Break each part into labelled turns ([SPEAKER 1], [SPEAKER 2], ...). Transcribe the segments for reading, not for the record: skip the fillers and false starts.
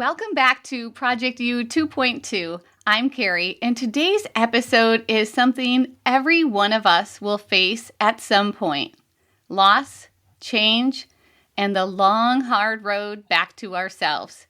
[SPEAKER 1] Welcome back to Project U 2.2. I'm Carrie, and today's episode is something every one of us will face at some point. Loss, change, and the long, hard road back to ourselves.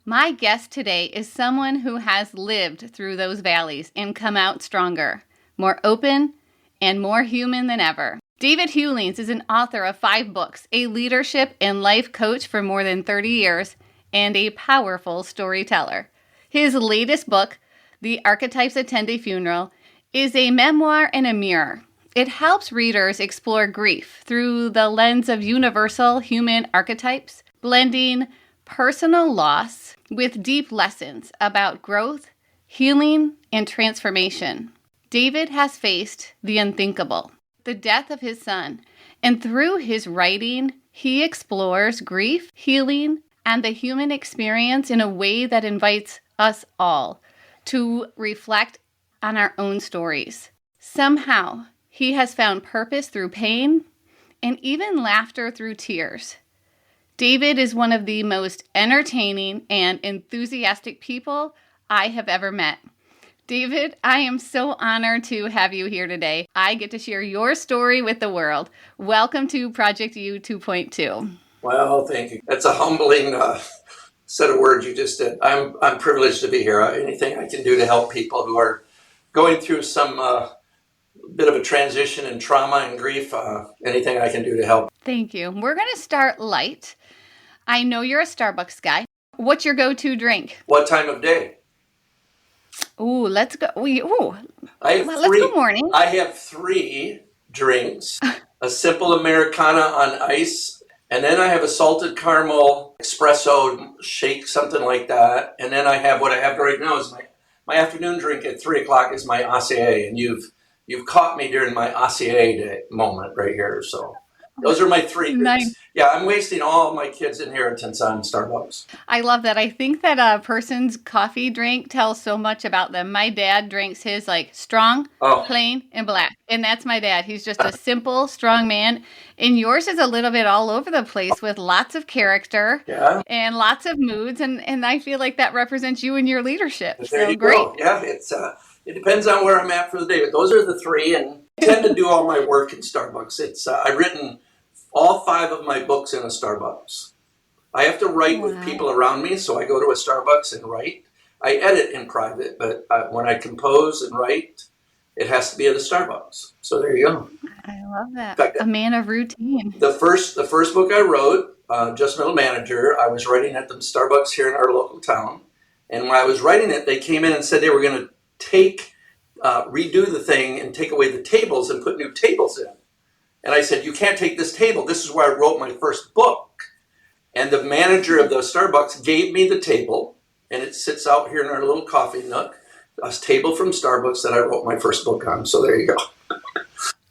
[SPEAKER 1] My guest today is someone who has lived through those valleys and come out stronger, more open, and more human than ever. David Hulings is an author of 5 books, a leadership and life coach for more than 30 years, and a powerful storyteller. His latest book, The Archetypes Attend a Funeral, is a memoir and a mirror. It helps readers explore grief through the lens of universal human archetypes, blending personal loss with deep lessons about growth, healing, and transformation. David has faced the unthinkable, the death of his son, and through his writing, he explores grief, healing, and the human experience in a way that invites us all to reflect on our own stories. Somehow, he has found purpose through pain and even laughter through tears. David is one of the most entertaining and enthusiastic people I have ever met. David, I am so honored to have you here today. I get to share your story with the world. Welcome to Project U 2.2.
[SPEAKER 2] Well, thank you. That's a humbling set of words you just did. I'm privileged to be here. Anything I can do to help people who are going through some bit of a transition and trauma and grief, anything I can do to help.
[SPEAKER 1] Thank you. We're going to start light. I know you're a Starbucks guy. What's your go-to drink?
[SPEAKER 2] What time of day?
[SPEAKER 1] Ooh, let's go. Let's go morning.
[SPEAKER 2] I have 3 drinks, a simple Americana on ice, and then I have a salted caramel espresso shake, something like that. And then I have what I have right now is my afternoon drink at 3 o'clock is my acai. And you've caught me during my acai day moment right here. So those are my 3 drinks.
[SPEAKER 1] Nice.
[SPEAKER 2] Yeah, I'm wasting all my kids' inheritance on Starbucks.
[SPEAKER 1] I love that. I think that a person's coffee drink tells so much about them. My dad drinks his like strong, plain, and black. And that's my dad. He's just a simple, strong man. And yours is a little bit all over the place with lots of character and lots of moods. And I feel like that represents you and your leadership.
[SPEAKER 2] There
[SPEAKER 1] so
[SPEAKER 2] you
[SPEAKER 1] great.
[SPEAKER 2] go. Yeah, it depends on where I'm at for the day. But those are the 3. And I tend to do all my work in Starbucks. I've written all 5 of my books in a Starbucks. I have to write with people around me, so I go to a Starbucks and write. I edit in private, but when I compose and write, it has to be at a Starbucks. So there you go.
[SPEAKER 1] I love that.
[SPEAKER 2] In fact,
[SPEAKER 1] a man of routine.
[SPEAKER 2] The first book I wrote, Just Middle Manager, I was writing at the Starbucks here in our local town. And when I was writing it, they came in and said they were going to redo the thing and take away the tables and put new tables in. And I said, you can't take this table. This is where I wrote my first book. And the manager of the Starbucks gave me the table, and it sits out here in our little coffee nook, a table from Starbucks that I wrote my first book on. So there you go.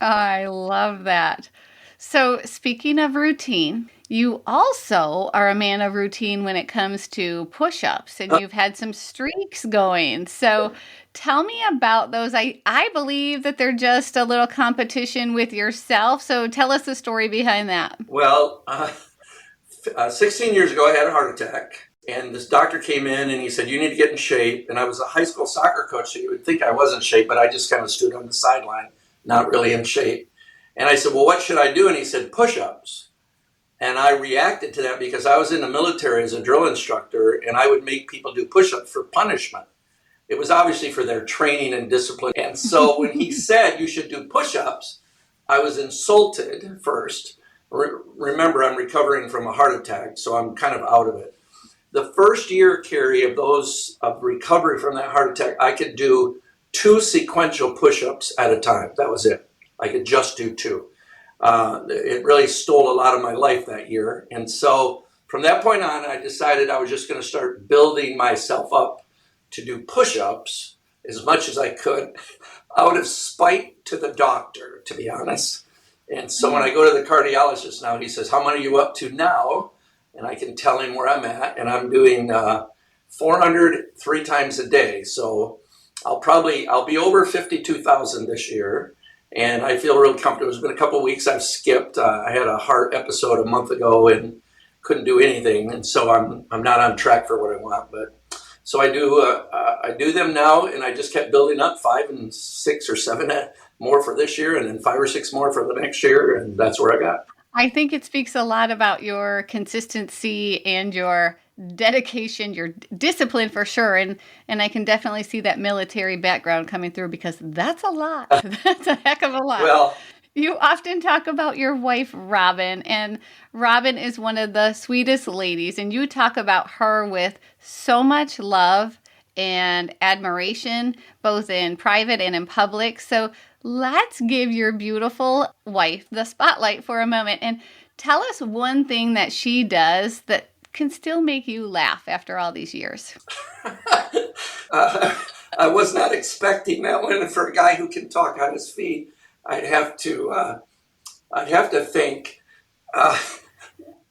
[SPEAKER 1] I love that. So speaking of routine, you also are a man of routine when it comes to push-ups, and you've had some streaks going. So tell me about those. I believe that they're just a little competition with yourself. So tell us the story behind that.
[SPEAKER 2] Well, 16 years ago, I had a heart attack. And this doctor came in and he said, you need to get in shape. And I was a high school soccer coach, so you would think I was in shape, but I just kind of stood on the sideline, not really in shape. And I said, well, what should I do? And he said, push-ups. And I reacted to that because I was in the military as a drill instructor, and I would make people do push-ups for punishment. It was obviously for their training and discipline. And so when he said you should do push-ups, I was insulted first. Remember, I'm recovering from a heart attack, so I'm kind of out of it. The first year, Carrie, of recovery from that heart attack, I could do 2 sequential push-ups at a time. That was it. I could just do 2. It really stole a lot of my life that year. And so from that point on, I decided I was just going to start building myself up to do push-ups as much as I could out of spite to the doctor, to be honest. And so when I go to the cardiologist now, he says, how many are you up to now? And I can tell him where I'm at. And I'm doing 400 3 times a day. So I'll be over 52,000 this year. And I feel real comfortable. It's been a couple of weeks I've skipped. I had a heart episode a month ago, and couldn't do anything, and so I'm not on track for what I want. But so I do them now, and I just kept building up 5 and 6 or 7 more for this year, and then 5 or 6 more for the next year, and that's where I got.
[SPEAKER 1] I think it speaks a lot about your consistency and your dedication, your discipline for sure. And I can definitely see that military background coming through, because that's a lot. That's a heck of a lot.
[SPEAKER 2] Well,
[SPEAKER 1] you often talk about your wife, Robin, and Robin is one of the sweetest ladies. And you talk about her with so much love and admiration, both in private and in public. So let's give your beautiful wife the spotlight for a moment and tell us one thing that she does that can still make you laugh after all these years.
[SPEAKER 2] I was not expecting that one. For a guy who can talk on his feet, I'd have to think.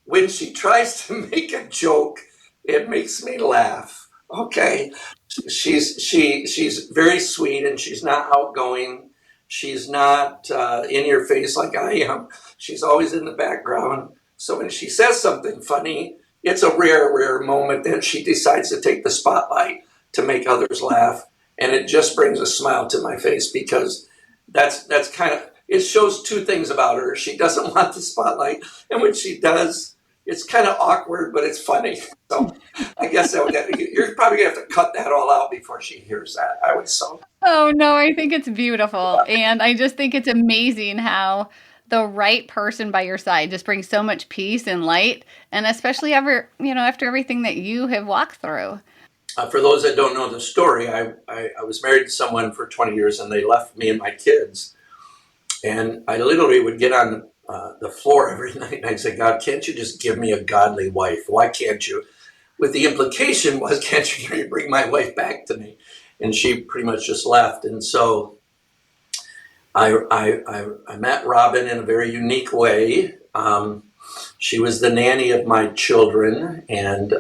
[SPEAKER 2] When she tries to make a joke, it makes me laugh. Okay, she's very sweet, and she's not outgoing. She's not in your face like I am. She's always in the background. So when she says something funny, it's a rare moment that she decides to take the spotlight to make others laugh. And it just brings a smile to my face, because that's kind of, it shows 2 things about her. She doesn't want the spotlight. And when she does, it's kind of awkward, but it's funny. So I guess you're probably going to have to cut that all out before she hears that, I would assume.
[SPEAKER 1] Oh, no, I think it's beautiful. And I just think it's amazing how the right person by your side just brings so much peace and light. And especially after everything that you have walked through.
[SPEAKER 2] For those that don't know the story, I was married to someone for 20 years, and they left me and my kids. And I literally would get on the floor every night, and I'd say, God, can't you just give me a godly wife? Why can't you? With the implication was, can't you bring my wife back to me? And she pretty much just left. And so I met Robin in a very unique way. She was the nanny of my children, and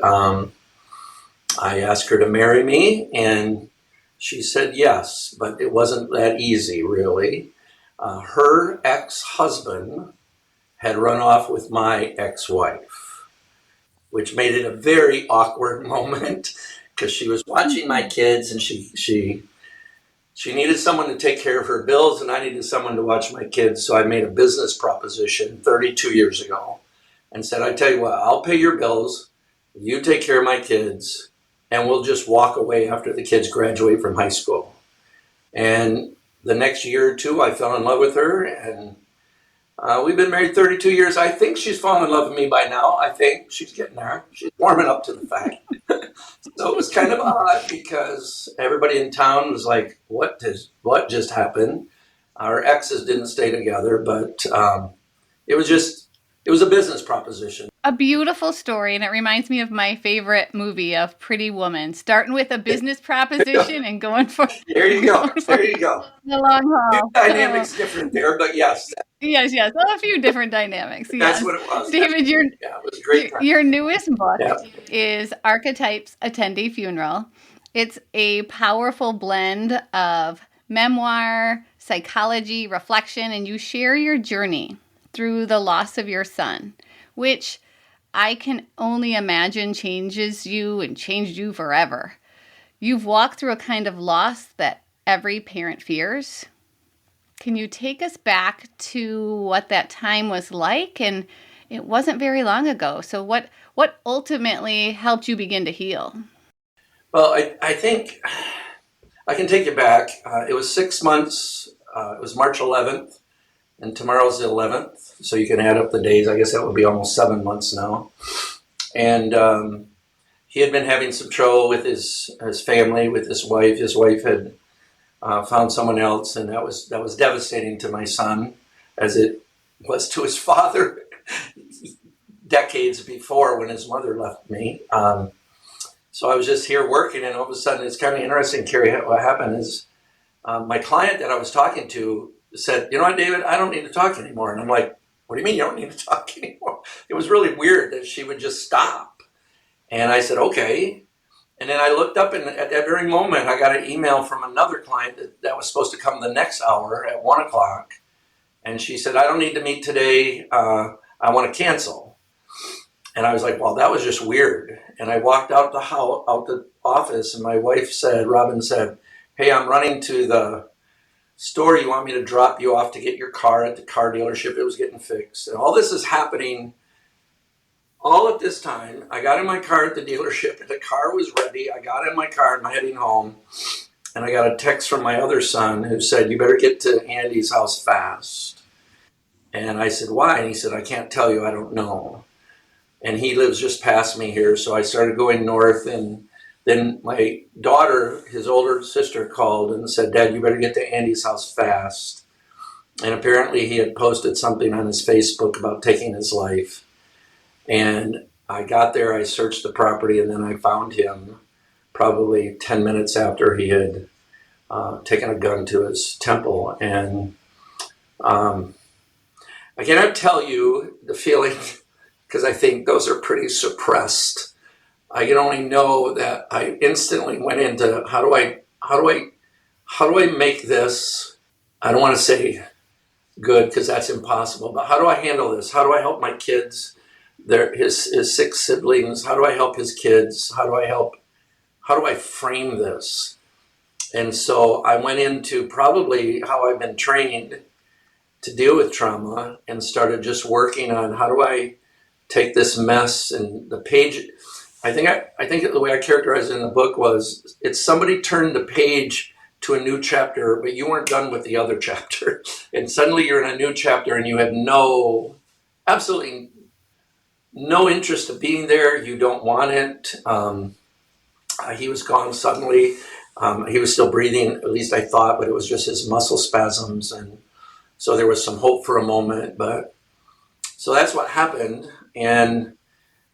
[SPEAKER 2] I asked her to marry me, and she said yes, but it wasn't that easy, really. Her ex-husband had run off with my ex-wife, which made it a very awkward moment, because she was watching my kids, and she needed someone to take care of her bills, and I needed someone to watch my kids. So I made a business proposition 32 years ago and said, I tell you what, I'll pay your bills, you take care of my kids, and we'll just walk away after the kids graduate from high school. And the next year or 2, I fell in love with her, and we've been married 32 years. I think she's fallen in love with me by now. I think she's getting there. She's warming up to the fact. So it was kind of odd, because everybody in town was like, what just happened? Our exes didn't stay together, but it was a business proposition.
[SPEAKER 1] A beautiful story, and it reminds me of my favorite movie of Pretty Woman, starting with a business proposition and going for
[SPEAKER 2] There you go. There you go.
[SPEAKER 1] the long haul.
[SPEAKER 2] Dynamics different there, but yes.
[SPEAKER 1] Yes. A few different dynamics. Yes.
[SPEAKER 2] That's what it was.
[SPEAKER 1] David,
[SPEAKER 2] it was a great time.
[SPEAKER 1] Your newest book is Archetypes Attend a Funeral. It's a powerful blend of memoir, psychology, reflection, and you share your journey through the loss of your son, which I can only imagine changes you and changed you forever. You've walked through a kind of loss that every parent fears. Can you take us back to what that time was like? And it wasn't very long ago. So what ultimately helped you begin to heal?
[SPEAKER 2] Well, I think I can take you back. It was 6 months. It was March 11th, and tomorrow's the 11th. So you can add up the days. I guess that would be almost 7 months now. And he had been having some trouble with his family, with his wife. His wife had found someone else, and that was devastating to my son, as it was to his father decades before, when his mother left me. So I was just here working, and all of a sudden, it's kind of interesting, Carrie. What happened is my client that I was talking to said, you know what, David, I don't need to talk anymore. And I'm like, what do you mean you don't need to talk anymore? It was really weird that she would just stop. And I said, okay. And then I looked up, and at that very moment, I got an email from another client that was supposed to come the next hour at 1 o'clock. And she said, I don't need to meet today. I want to cancel. And I was like, well, that was just weird. And I walked out the office, and my wife said, Robin said, hey, I'm running to the store. You want me to drop you off to get your car at the car dealership? It was getting fixed. And all this is happening all at this time. I got in my car at the dealership, and the car was ready. I got in my car and I'm heading home. And I got a text from my other son who said, you better get to Andy's house fast. And I said, why? And he said, I can't tell you. I don't know. And he lives just past me here. So I started going north, and then my daughter, his older sister, called and said, Dad, you better get to Andy's house fast. And apparently he had posted something on his Facebook about taking his life. And I got there, I searched the property, and then I found him probably 10 minutes after he had taken a gun to his temple. And I cannot tell you the feeling, because I think those are pretty suppressed. I can only know that I instantly went into how do I make this, I don't want to say good because that's impossible, but how do I handle this? How do I help my kids, his 6 siblings? How do I help his kids? How do I frame this? And so I went into probably how I've been trained to deal with trauma, and started just working on how do I take this mess. And the page, I think the way I characterized it in the book was, it's somebody turned the page to a new chapter, but you weren't done with the other chapter. And suddenly you're in a new chapter and you have absolutely no interest of being there. You don't want it. He was gone suddenly. He was still breathing, at least I thought, but it was just his muscle spasms. And so there was some hope for a moment, but so that's what happened. And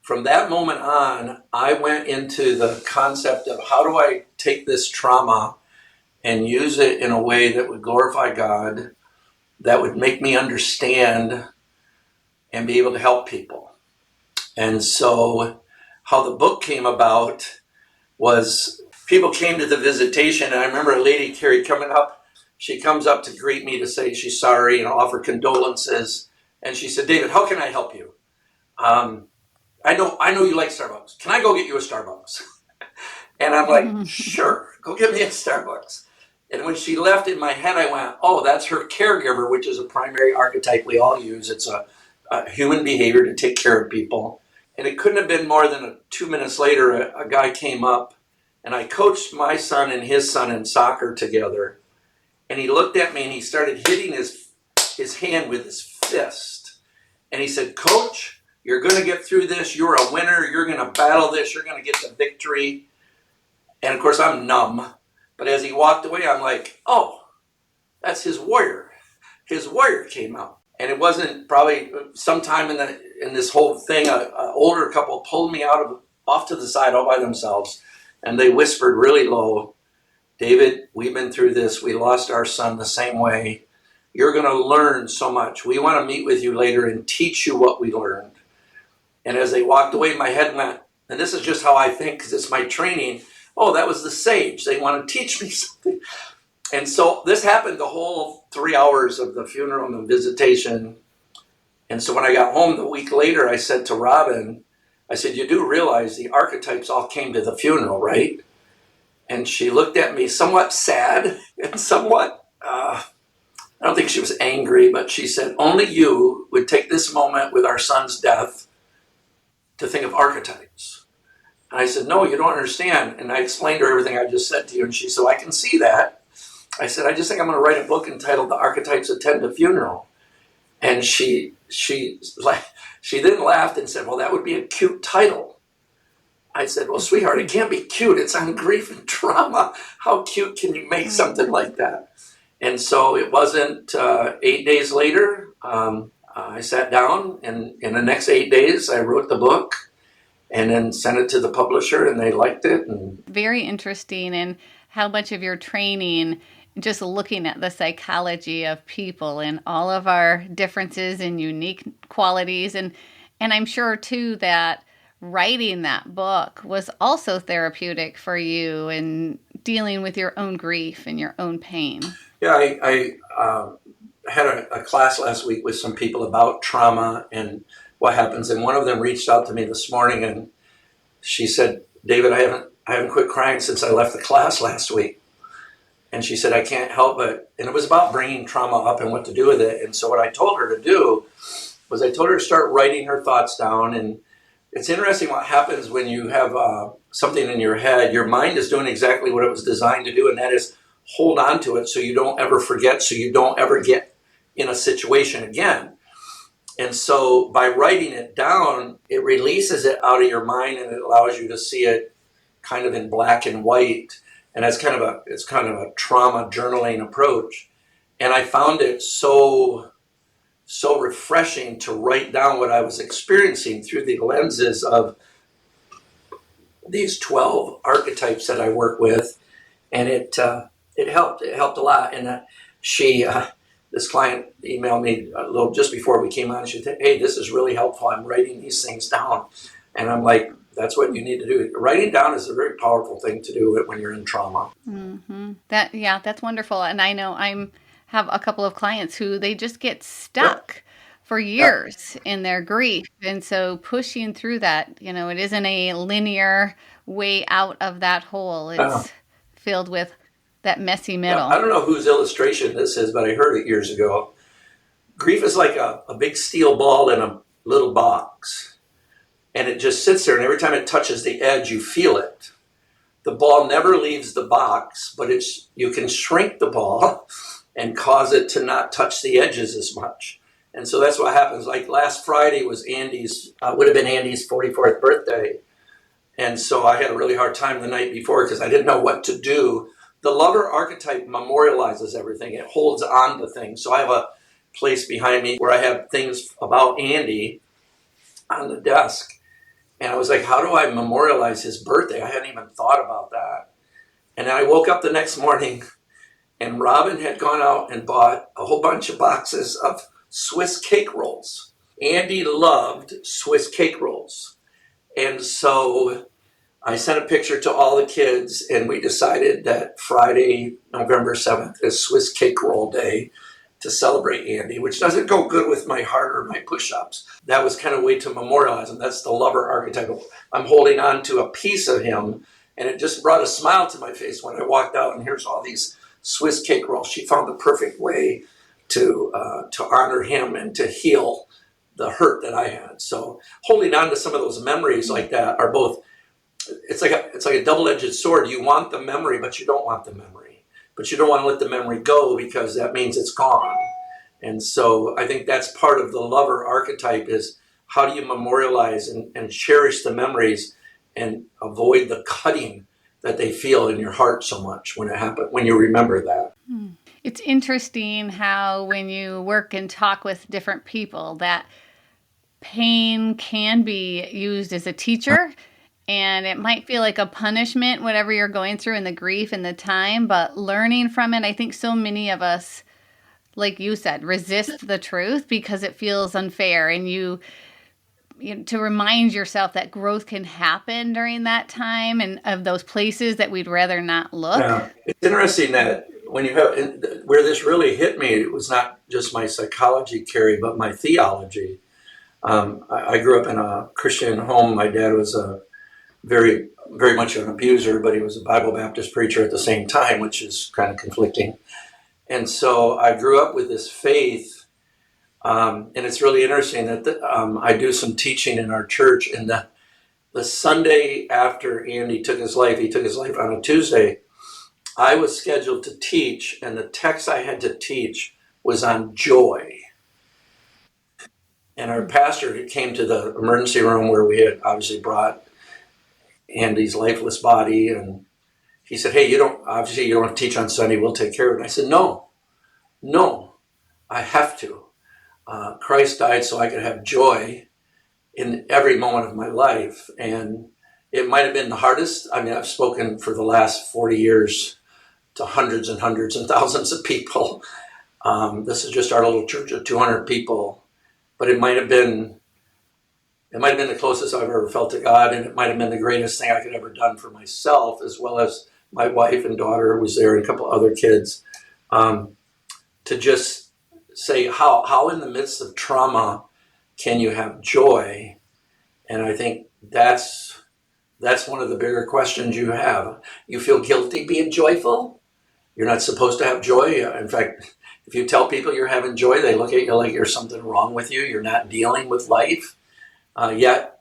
[SPEAKER 2] from that moment on, I went into the concept of how do I take this trauma and use it in a way that would glorify God, that would make me understand and be able to help people. And so how the book came about was people came to the visitation, and I remember a lady, Carrie, coming up. She comes up to greet me to say she's sorry and offer condolences. And she said, David, how can I help you? I know you like Starbucks. Can I go get you a Starbucks? And I'm like, sure, go get me a Starbucks. And when she left, in my head, I went, oh, that's her caregiver, which is a primary archetype we all use. It's a human behavior to take care of people. And it couldn't have been more than 2 minutes later, a guy came up, and I coached my son and his son in soccer together. And he looked at me and he started hitting his hand with his fist. And he said, Coach, you're going to get through this. You're a winner. You're going to battle this. You're going to get the victory. And of course, I'm numb. But as he walked away, I'm like, oh, that's his warrior. His warrior came out. And it wasn't probably sometime in this whole thing, an older couple pulled me off to the side all by themselves. And they whispered really low, David, we've been through this. We lost our son the same way. You're going to learn so much. We want to meet with you later and teach you what we learned. And as they walked away, my head went, and this is just how I think because it's my training, oh, that was the sage. They want to teach me something. And so this happened the whole 3 hours of the funeral and the visitation. And so when I got home the week later, I said to Robin, I said, you do realize the archetypes all came to the funeral, right? And she looked at me somewhat sad and somewhat, I don't think she was angry, but she said, only you would take this moment with our son's death to think of archetypes. And I said, no, you don't understand. And I explained to her everything I just said to you. And she said, I can see that. I said, I just think I'm going to write a book entitled The Archetypes Attend a Funeral. And she then laughed and said, well, that would be a cute title. I said, well, sweetheart, it can't be cute. It's on grief and trauma. How cute can you make something like that? And so it wasn't 8 days later. I sat down, and in the next 8 days, I wrote the book and then sent it to the publisher, and they liked it. And
[SPEAKER 1] very interesting, and how much of your training, just looking at the psychology of people and all of our differences and unique qualities. And I'm sure, too, that writing that book was also therapeutic for you in dealing with your own grief and your own pain.
[SPEAKER 2] Yeah, I had a class last week with some people about trauma, and what happens. And one of them reached out to me this morning, and she said, David, I haven't quit crying since I left the class last week. And she said, I can't help it. And it was about bringing trauma up and what to do with it. And so what I told her to do was I told her to start writing her thoughts down. And it's interesting what happens when you have something in your head. Your mind is doing exactly what it was designed to do, and that is hold on to it so you don't ever forget, so you don't ever get in a situation again. And so by writing it down, it releases it out of your mind, and it allows you to see it kind of in black and white. And it's kind of a trauma journaling approach. And I found it so refreshing to write down what I was experiencing through the lenses of these 12 archetypes that I work with. And it helped a lot. And this client emailed me a little just before we came on. She said, hey, this is really helpful. I'm writing these things down. And I'm like, that's what you need to do. Writing down is a very powerful thing to do when you're in trauma.
[SPEAKER 1] Mm-hmm. That's wonderful. And I know have a couple of clients who they just get stuck for years in their grief. And so pushing through that, it isn't a linear way out of that hole. It's filled with that messy middle.
[SPEAKER 2] I don't know whose illustration this is, but I heard it years ago. Grief is like a big steel ball in a little box. And it just sits there, and every time it touches the edge, you feel it. The ball never leaves the box, but you can shrink the ball and cause it to not touch the edges as much. And so that's what happens. Like last Friday would have been Andy's 44th birthday. And so I had a really hard time the night before because I didn't know what to do. The lover archetype memorializes everything. It holds on to things. So I have a place behind me where I have things about Andy on the desk. And I was like, how do I memorialize his birthday? I hadn't even thought about that. And then I woke up the next morning, and Robin had gone out and bought a whole bunch of boxes of Swiss cake rolls. Andy loved Swiss cake rolls. And so I sent a picture to all the kids, and we decided that Friday, November 7th is Swiss cake roll day to celebrate Andy, which doesn't go good with my heart or my push-ups. That was kind of a way to memorialize him. That's the lover archetype. I'm holding on to a piece of him, and it just brought a smile to my face when I walked out, and here's all these Swiss cake rolls. She found the perfect way to honor him and to heal the hurt that I had. So holding on to some of those memories like that are both, it's like a double-edged sword. You want the memory, but you don't want the memory. But you don't want to let the memory go because that means it's gone. And so I think that's part of the lover archetype is how do you memorialize and cherish the memories and avoid the cutting that they feel in your heart so much when it happens, when you remember that.
[SPEAKER 1] It's interesting how when you work and talk with different people, that pain can be used as a teacher. And it might feel like a punishment, whatever you're going through in the grief and the time, but learning from it, I think so many of us, like you said, resist the truth because it feels unfair. And you to remind yourself that growth can happen during that time and of those places that we'd rather not look.
[SPEAKER 2] Yeah. It's interesting that when you have, where this really hit me, it was not just my psychology, Carrie, but my theology. I grew up in a Christian home. My dad was very, very much an abuser, but he was a Bible Baptist preacher at the same time, which is kind of conflicting. And so I grew up with this faith, and it's really interesting that I do some teaching in our church. And the Sunday after Andy took his life, he took his life on a Tuesday, I was scheduled to teach, and the text I had to teach was on joy. And our pastor came to the emergency room where we had obviously brought Andy's lifeless body, and he said, hey, you don't teach on Sunday, we'll take care of it. And I said, no, I have to. Christ died so I could have joy in every moment of my life. And it might have been the hardest. I mean, I've spoken for the last 40 years to hundreds and hundreds and thousands of people. This is just our little church of 200 people, but it might have been the closest I've ever felt to God, and it might have been the greatest thing I could ever done for myself, as well as my wife and daughter who was there and a couple other kids, to just say how in the midst of trauma can you have joy? And I think that's one of the bigger questions you have. You feel guilty being joyful? You're not supposed to have joy. In fact, if you tell people you're having joy, they look at you like there's something wrong with you. You're not dealing with life. Yet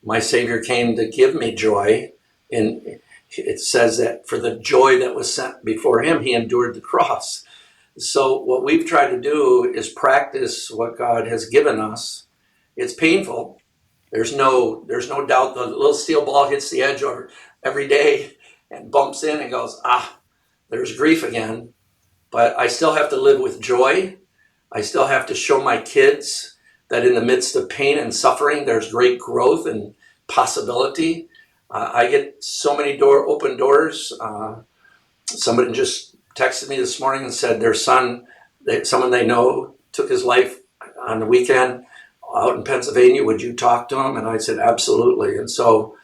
[SPEAKER 2] my Savior came to give me joy. And it says that for the joy that was set before him, he endured the cross. So what we've tried to do is practice what God has given us. It's painful. There's no doubt the little steel ball hits the edge every day and bumps in and goes, there's grief again. But I still have to live with joy. I still have to show my kids that in the midst of pain and suffering, there's great growth and possibility. I get so many open doors. Somebody just texted me this morning and said their son, someone they know, took his life on the weekend out in Pennsylvania. Would you talk to him? And I said, absolutely. And so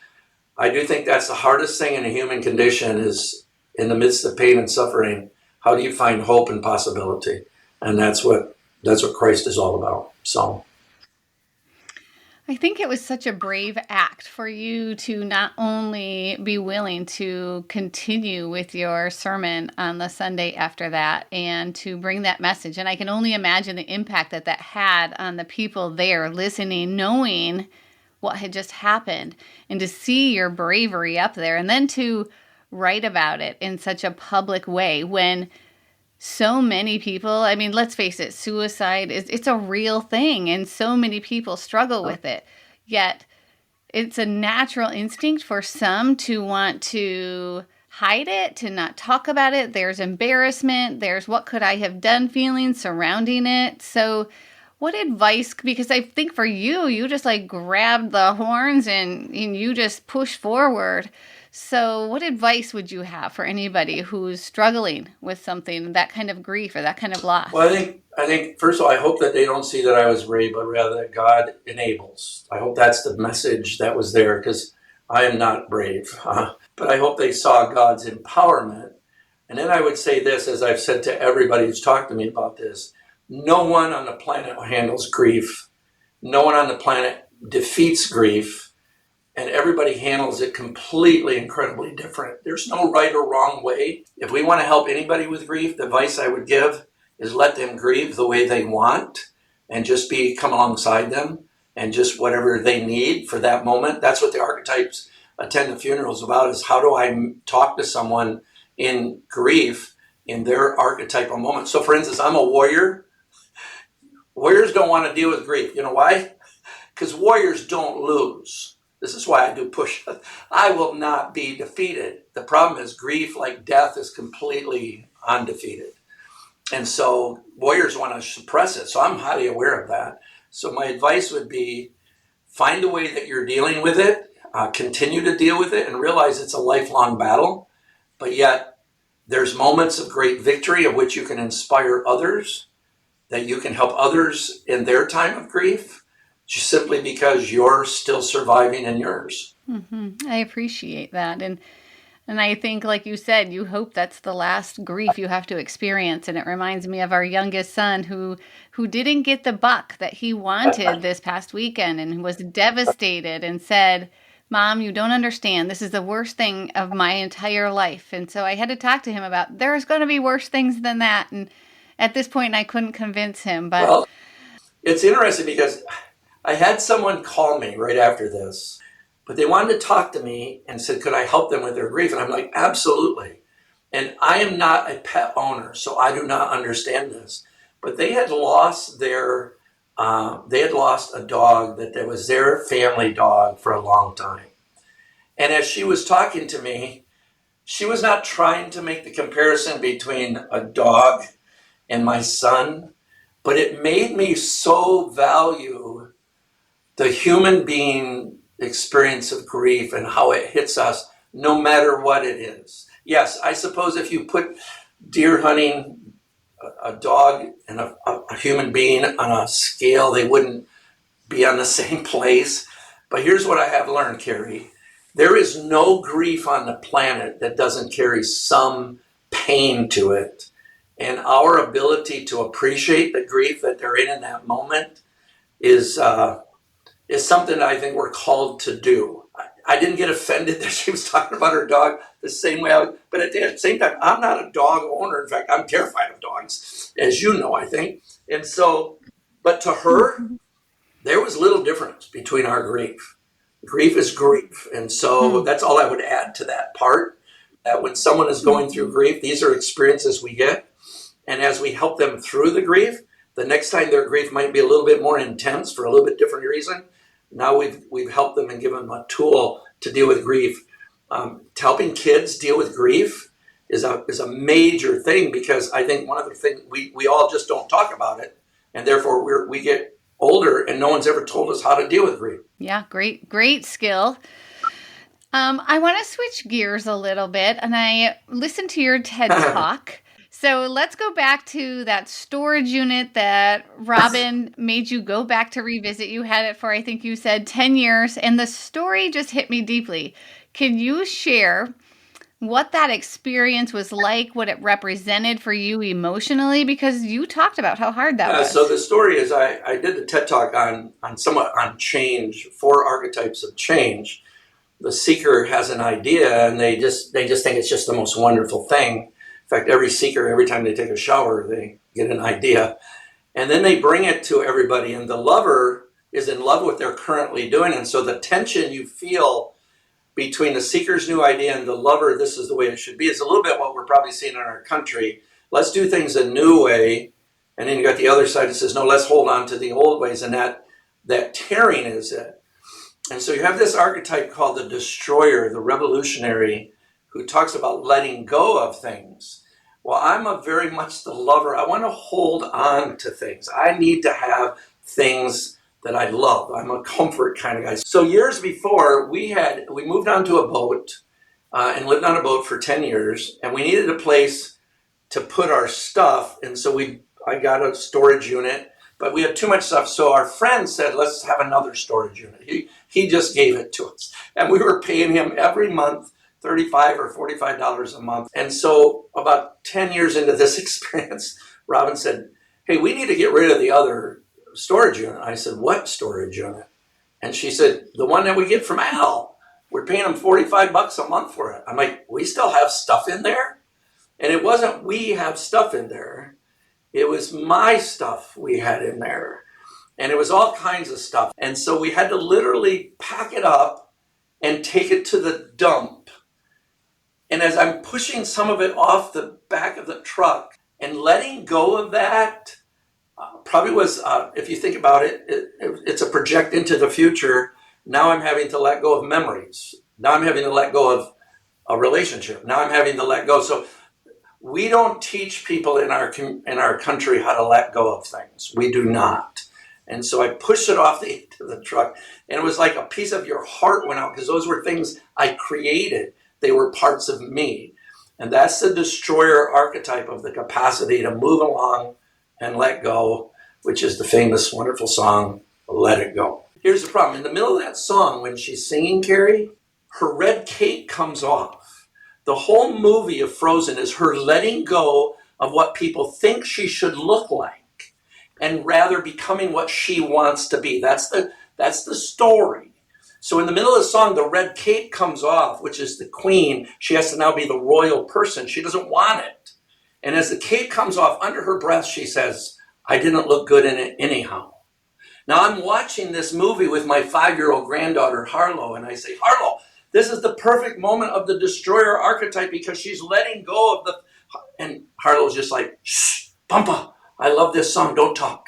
[SPEAKER 2] I do think that's the hardest thing in a human condition is in the midst of pain and suffering, how do you find hope and possibility? And that's what Christ is all about. So
[SPEAKER 1] I think it was such a brave act for you to not only be willing to continue with your sermon on the Sunday after that and to bring that message. And I can only imagine the impact that had on the people there listening, knowing what had just happened, and to see your bravery up there and then to write about it in such a public way when so many people, I mean, let's face it, suicide it's a real thing and so many people struggle with it. Yet it's a natural instinct for some to want to hide it, to not talk about it. There's embarrassment. There's what could I have done feelings surrounding it. So what advice, because I think for you just like grabbed the horns and you just push forward. So what advice would you have for anybody who's struggling with something, that kind of grief or that kind of loss?
[SPEAKER 2] Well, I think first of all, I hope that they don't see that I was brave, but rather that God enables. I hope that's the message that was there, because I am not brave. But I hope they saw God's empowerment. And then I would say this, as I've said to everybody who's talked to me about this, no one on the planet handles grief. No one on the planet defeats grief. And everybody handles it completely, incredibly different. There's no right or wrong way. If we want to help anybody with grief, the advice I would give is let them grieve the way they want and just come alongside them and just whatever they need for that moment. That's what the Archetypes Attend the Funeral is about, is how do I talk to someone in grief in their archetypal moment. So for instance, I'm a warrior. Warriors don't want to deal with grief. You know why? Because warriors don't lose. This is why I do push-ups. I will not be defeated. The problem is grief, like death, is completely undefeated. And so warriors want to suppress it. So I'm highly aware of that. So my advice would be find a way that you're dealing with it, continue to deal with it, and realize it's a lifelong battle. But yet there's moments of great victory of which you can inspire others, that you can help others in their time of grief, just simply because you're still surviving in yours.
[SPEAKER 1] Mm-hmm. I appreciate that. And I think, like you said, you hope that's the last grief you have to experience. And it reminds me of our youngest son who didn't get the buck that he wanted this past weekend and was devastated and said, Mom, you don't understand. This is the worst thing of my entire life. And so I had to talk to him about there's going to be worse things than that. And at this point, I couldn't convince him. But
[SPEAKER 2] well, it's interesting because I had someone call me right after this, but they wanted to talk to me and said, could I help them with their grief? And I'm like, absolutely. And I am not a pet owner, so I do not understand this. But they had lost a dog that was their family dog for a long time. And as she was talking to me, she was not trying to make the comparison between a dog and my son, but it made me so value the human being experience of grief and how it hits us no matter what it is. Yes, I suppose if you put deer hunting, a dog and a human being on a scale, they wouldn't be on the same place. But here's what I have learned, Carrie. There is no grief on the planet that doesn't carry some pain to it. And our ability to appreciate the grief that they're in that moment is something that I think we're called to do. I didn't get offended that she was talking about her dog the same way but at the same time, I'm not a dog owner. In fact, I'm terrified of dogs, as you know, I think. And so, but to her, there was little difference between our grief. Grief is grief. And so that's all I would add to that part, that when someone is going through grief, these are experiences we get. And as we help them through the grief, the next time their grief might be a little bit more intense for a little bit different reason. Now we've helped them and given them a tool to deal with grief. Helping kids deal with grief is a major thing, because I think one of the things we all just don't talk about it, and therefore we get older and no one's ever told us how to deal with grief.
[SPEAKER 1] Yeah, great skill. I want to switch gears a little bit, and I listened to your TED Talk. So let's go back to that storage unit that Robin made you go back to revisit. You had it for, I think you said, 10 years, and the story just hit me deeply. Can you share what that experience was like, what it represented for you emotionally? Because you talked about how hard that was.
[SPEAKER 2] So the story is I did the TED Talk on change, 4 archetypes of change. The seeker has an idea, and they just think it's just the most wonderful thing. In fact, every seeker, every time they take a shower, they get an idea. And then they bring it to everybody, and the lover is in love with what they're currently doing. And so the tension you feel between the seeker's new idea and the lover, this is the way it should be, is a little bit what we're probably seeing in our country. Let's do things a new way. And then you got the other side that says, no, let's hold on to the old ways. And that tearing is it. And so you have this archetype called the destroyer, the revolutionary, who talks about letting go of things. Well, I'm a very much the lover. I want to hold on to things. I need to have things that I love. I'm a comfort kind of guy. So years before, we moved onto a boat and lived on a boat for 10 years, and we needed a place to put our stuff. And so I got a storage unit, but we had too much stuff. So our friend said, let's have another storage unit. He just gave it to us, and we were paying him every month $35 or $45 a month. And so about 10 years into this experience, Robin said, hey, we need to get rid of the other storage unit. I said, what storage unit? And she said, the one that we get from Al. We're paying him $45 a month for it. I'm like, we still have stuff in there? And it wasn't we have stuff in there. It was my stuff we had in there. And it was all kinds of stuff. And so we had to literally pack it up and take it to the dump. And as I'm pushing some of it off the back of the truck and letting go of that, probably was, if you think about it, it's a project into the future. Now I'm having to let go of memories. Now I'm having to let go of a relationship. Now I'm having to let go. So we don't teach people in our country how to let go of things. We do not. And so I pushed it off the truck, and it was like a piece of your heart went out, because those were things I created. They were parts of me. And that's the destroyer archetype of the capacity to move along and let go, which is the famous, wonderful song, Let It Go. Here's the problem. In the middle of that song, when she's singing, Carrie, her red cape comes off. The whole movie of Frozen is her letting go of what people think she should look like and rather becoming what she wants to be. That's the story. So in the middle of the song, the red cape comes off, which is the queen. She has to now be the royal person. She doesn't want it. And as the cape comes off, under her breath, she says, I didn't look good in it anyhow. Now I'm watching this movie with my 5-year-old granddaughter, Harlow, and I say, Harlow, this is the perfect moment of the destroyer archetype, because she's letting go of and Harlow's just like, shh, Pampa, I love this song, don't talk.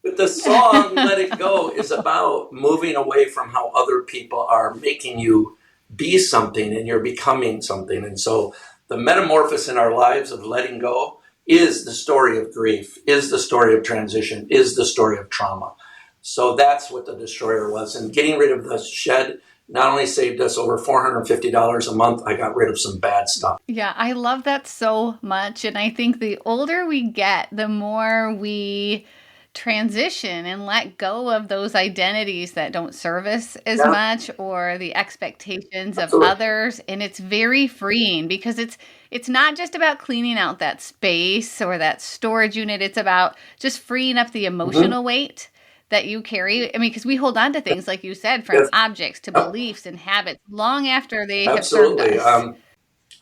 [SPEAKER 2] But the song, Let It Go, is about moving away from how other people are making you be something and you're becoming something. And so the metamorphosis in our lives of letting go is the story of grief, is the story of transition, is the story of trauma. So that's what the destroyer was. And getting rid of the shed not only saved us over $450 a month, I got rid of some bad stuff.
[SPEAKER 1] Yeah, I love that so much. And I think the older we get, the more we transition and let go of those identities that don't serve us as
[SPEAKER 2] Yeah,
[SPEAKER 1] much, or the expectations of
[SPEAKER 2] absolutely.
[SPEAKER 1] others. And it's very freeing because it's not just about cleaning out that space or that storage unit. It's about just freeing up the
[SPEAKER 2] Hmm.
[SPEAKER 1] emotional weight that you carry. I mean, because we hold on to things, like you said, from
[SPEAKER 2] Yes,
[SPEAKER 1] objects to
[SPEAKER 2] yep,
[SPEAKER 1] beliefs and habits long after they have served
[SPEAKER 2] absolutely.
[SPEAKER 1] us.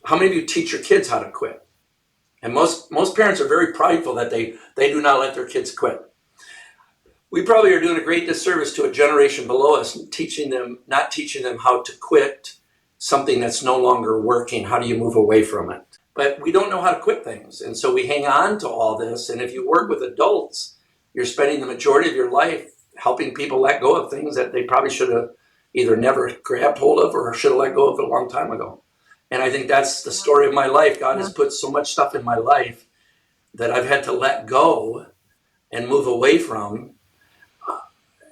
[SPEAKER 2] How many of you teach your kids how to quit? And most parents are very prideful that they do not let their kids quit. We probably are doing a great disservice to a generation below us, not teaching them how to quit something that's no longer working. How do you move away from it? But we don't know how to quit things. And so we hang on to all this. And if you work with adults, you're spending the majority of your life helping people let go of things that they probably should have either never grabbed hold of or should have let go of a long time ago. And I think that's the story of my life. God has put so much stuff in my life that I've had to let go and move away from.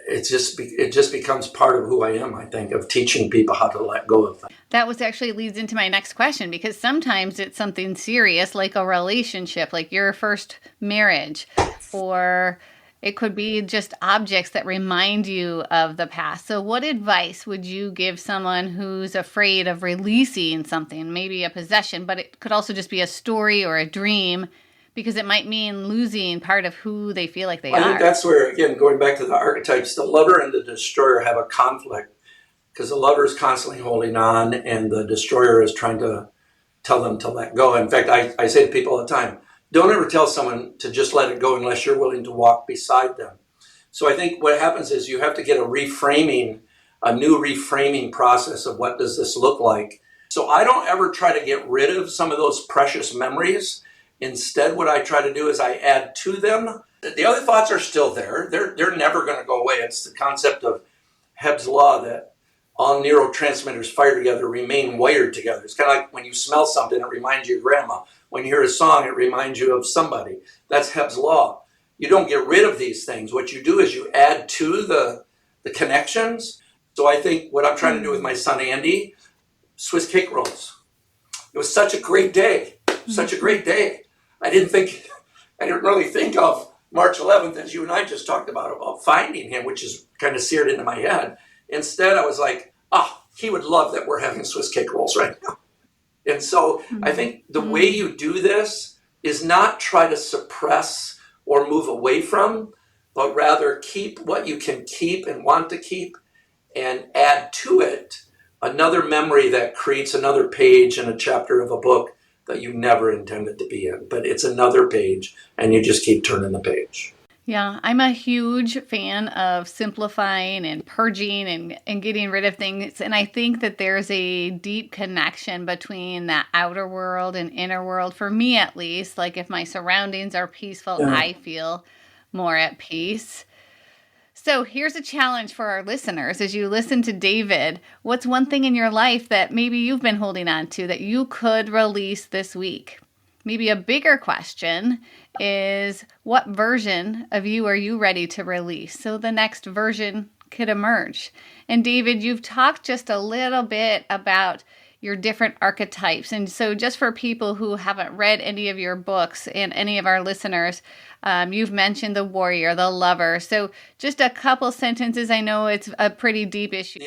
[SPEAKER 2] It just becomes part of who I am, I think, of teaching people how to let go of things.
[SPEAKER 1] That was actually leads into my next question, because sometimes it's something serious like a relationship, like your first marriage, or it could be just objects that remind you of the past. So what advice would you give someone who's afraid of releasing something, maybe a possession, but it could also just be a story or a dream, because it might mean losing part of who they feel like they
[SPEAKER 2] I think
[SPEAKER 1] are?
[SPEAKER 2] that's where, again, going back to the archetypes, the lover and the destroyer have a conflict because the lover is constantly holding on and the destroyer is trying to tell them to let go. In fact, I say to people all the time, don't ever tell someone to just let it go unless you're willing to walk beside them. So I think what happens is you have to get a new reframing process of what does this look like. So I don't ever try to get rid of some of those precious memories. Instead, what I try to do is I add to them. The other thoughts are still there. They're never going to go away. It's the concept of Hebb's law that all neurotransmitters fire together, remain wired together. It's kind of like when you smell something, it reminds you of grandma. When you hear a song, it reminds you of somebody. That's Hebb's law. You don't get rid of these things. What you do is you add to the connections. So I think what I'm trying to do with my son Andy, Swiss cake rolls. It was such a great day. Such a great day. I didn't really think of March 11th, as you and I just talked about finding him, which is kind of seared into my head. Instead, I was like, he would love that we're having Swiss cake rolls right now. And so I think the way you do this is not try to suppress or move away from, but rather keep what you can keep and want to keep and add to it another memory that creates another page in a chapter of a book that you never intended to be in. But it's another page and you just keep turning the page.
[SPEAKER 1] Yeah, I'm a huge fan of simplifying and purging and getting rid of things. And I think that there's a deep connection between that outer world and inner world, for me at least. Like if my surroundings are peaceful,
[SPEAKER 2] Yeah.
[SPEAKER 1] I feel more at peace. So here's a challenge for our listeners. As you listen to David, what's one thing in your life that maybe you've been holding on to that you could release this week? Maybe a bigger question is, what version of you are you ready to release so the next version could emerge? And David, you've talked just a little bit about your different archetypes. And so just for people who haven't read any of your books and any of our listeners, you've mentioned the warrior, the lover. So just a couple sentences. I know it's a pretty deep issue.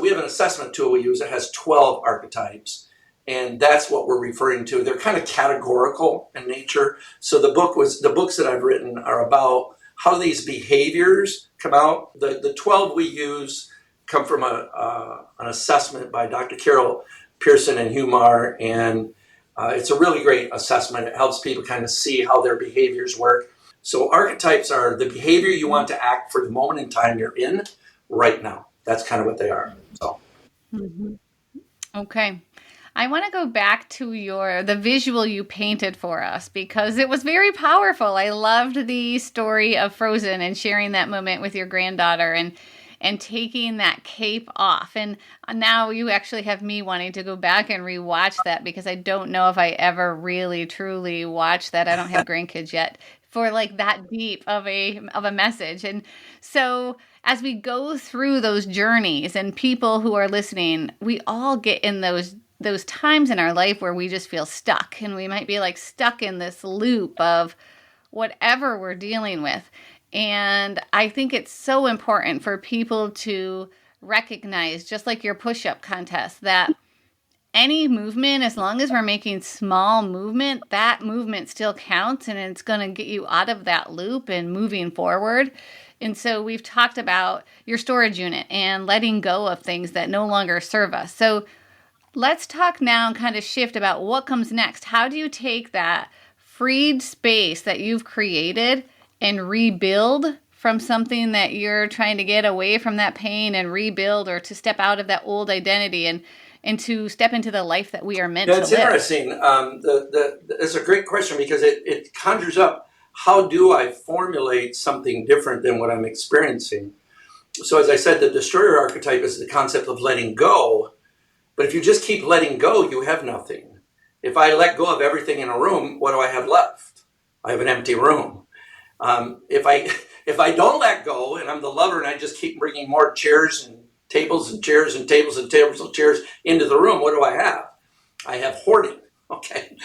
[SPEAKER 2] We have an assessment tool we use that has 12 archetypes. And that's what we're referring to. They're kind of categorical in nature. So the books that I've written are about how these behaviors come out. The 12 we use come from an assessment by Dr. Carol Pearson and Hugh Marr, and it's a really great assessment. It helps people kind of see how their behaviors work. So archetypes are the behavior you want to act for the moment in time you're in right now. That's kind of what they are. So.
[SPEAKER 1] Mm-hmm. Okay. I want to go back to the visual you painted for us, because it was very powerful. I loved the story of Frozen and sharing that moment with your granddaughter and taking that cape off. And now you actually have me wanting to go back and rewatch that, because I don't know if I ever really truly watched that. I don't have grandkids yet for like that deep of a message. And so as we go through those journeys, and people who are listening, we all get in those times in our life where we just feel stuck, and we might be like stuck in this loop of whatever we're dealing with. And I think it's so important for people to recognize, just like your push-up contest, that any movement, as long as we're making small movement, that movement still counts, and it's going to get you out of that loop and moving forward. And so we've talked about your storage unit and letting go of things that no longer serve us. So let's talk now and kind of shift about what comes next. How do you take that freed space that you've created and rebuild from something that you're trying to get away from that pain and rebuild, or to step out of that old identity and to step into the life that we are meant to live?
[SPEAKER 2] That's interesting. It's a great question, because it conjures up, how do I formulate something different than what I'm experiencing? So as I said, the destroyer archetype is the concept of letting go. But if you just keep letting go, you have nothing. If I let go of everything in a room, what do I have left? I have an empty room. If I don't let go, and I'm the lover, and I just keep bringing more chairs and tables and chairs and tables and tables and chairs into the room, what do I have? I have hoarding. Okay.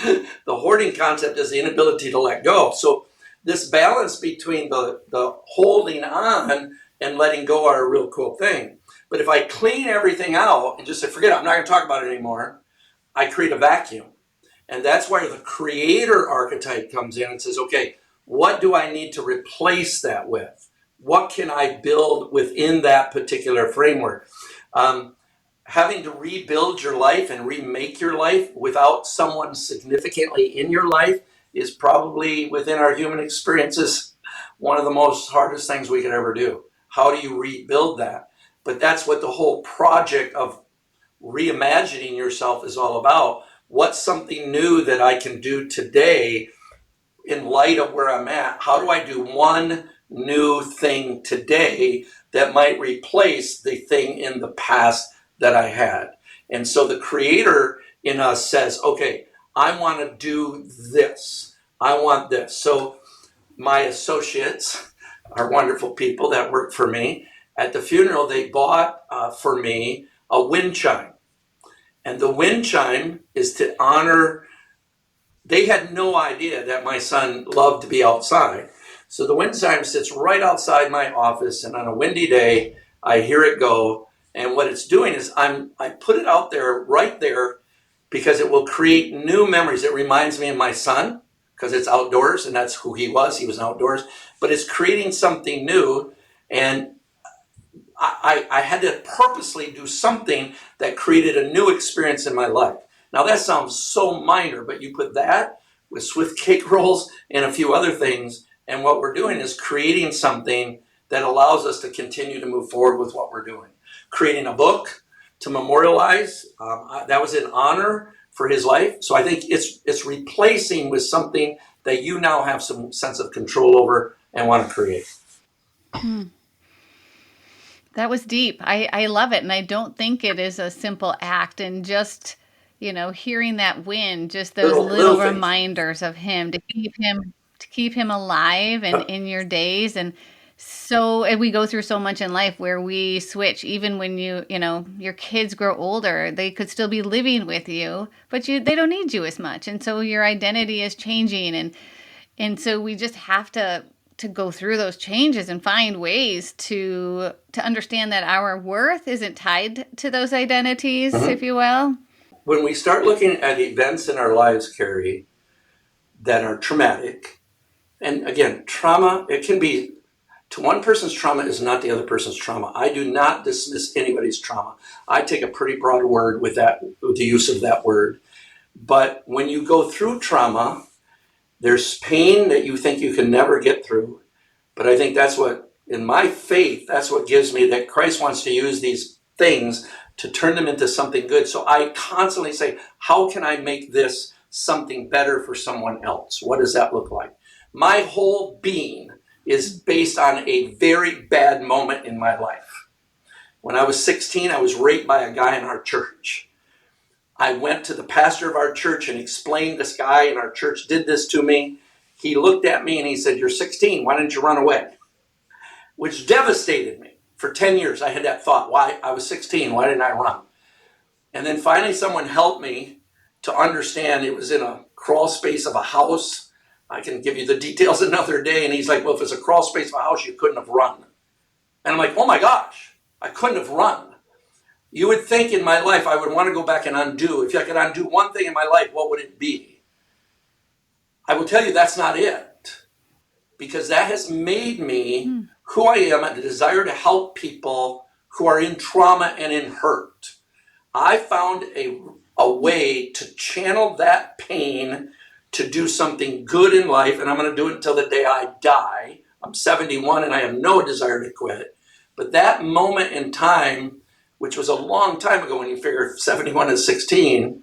[SPEAKER 2] The hoarding concept is the inability to let go. So this balance between the holding on and letting go are a real cool thing. But if I clean everything out and just say, forget it, I'm not going to talk about it anymore, I create a vacuum. And that's where the creator archetype comes in and says, okay, what do I need to replace that with? What can I build within that particular framework? Having to rebuild your life and remake your life without someone significantly in your life is probably, within our human experiences, one of the most hardest things we could ever do. How do you rebuild that? But that's what the whole project of reimagining yourself is all about. What's something new that I can do today in light of where I'm at? How do I do one new thing today that might replace the thing in the past that I had? And so the creator in us says, okay, I want to do this. I want this. So my associates are wonderful people that work for me. At the funeral, they bought for me a wind chime. And the wind chime is to honor. They had no idea that my son loved to be outside. So the wind chime sits right outside my office, and on a windy day, I hear it go. And what it's doing is I put it out there, right there, because it will create new memories. It reminds me of my son, because it's outdoors, and that's who he was. He was outdoors. But it's creating something new. And I had to purposely do something that created a new experience in my life. Now that sounds so minor, but you put that with Swift cake rolls and a few other things, and what we're doing is creating something that allows us to continue to move forward with what we're doing. Creating a book to memorialize, that was in honor for his life. So I think it's replacing with something that you now have some sense of control over and want to create.
[SPEAKER 1] That was deep. I love it. And I don't think it is a simple act. And just, hearing that wind, just those little reminders of him, to keep him alive and in your days. And we go through so much in life where we switch, even when your kids grow older, they could still be living with you, but they don't need you as much. And so your identity is changing. And so we just have to go through those changes and find ways to understand that our worth isn't tied to those identities, if you will.
[SPEAKER 2] When we start looking at events in our lives, Carrie, that are traumatic, and again, trauma, it can be, to one person's trauma is not the other person's trauma. I do not dismiss anybody's trauma. I take a pretty broad word with the use of that word. But when you go through trauma, there's pain that you think you can never get through. But I think that's what, in my faith, that's what gives me that Christ wants to use these things to turn them into something good. So I constantly say, how can I make this something better for someone else? What does that look like? My whole being is based on a very bad moment in my life. When I was 16, I was raped by a guy in our church. I went to the pastor of our church and explained this guy in our church did this to me. He looked at me and he said, "You're 16, why didn't you run away?" Which devastated me. For 10 years, I had that thought, why? I was 16, why didn't I run? And then finally someone helped me to understand it was in a crawl space of a house. I can give you the details another day. And he's like, well, if it's a crawl space of a house, you couldn't have run. And I'm like, oh my gosh, I couldn't have run. You would think in my life I would want to go back and undo. If I could undo one thing in my life, what would it be? I will tell you that's not it. Because that has made me who I am, and the desire to help people who are in trauma and in hurt. I found a way to channel that pain to do something good in life, and I'm going to do it until the day I die. I'm 71 and I have no desire to quit. But that moment in time, which was a long time ago when you figure 71 and 16,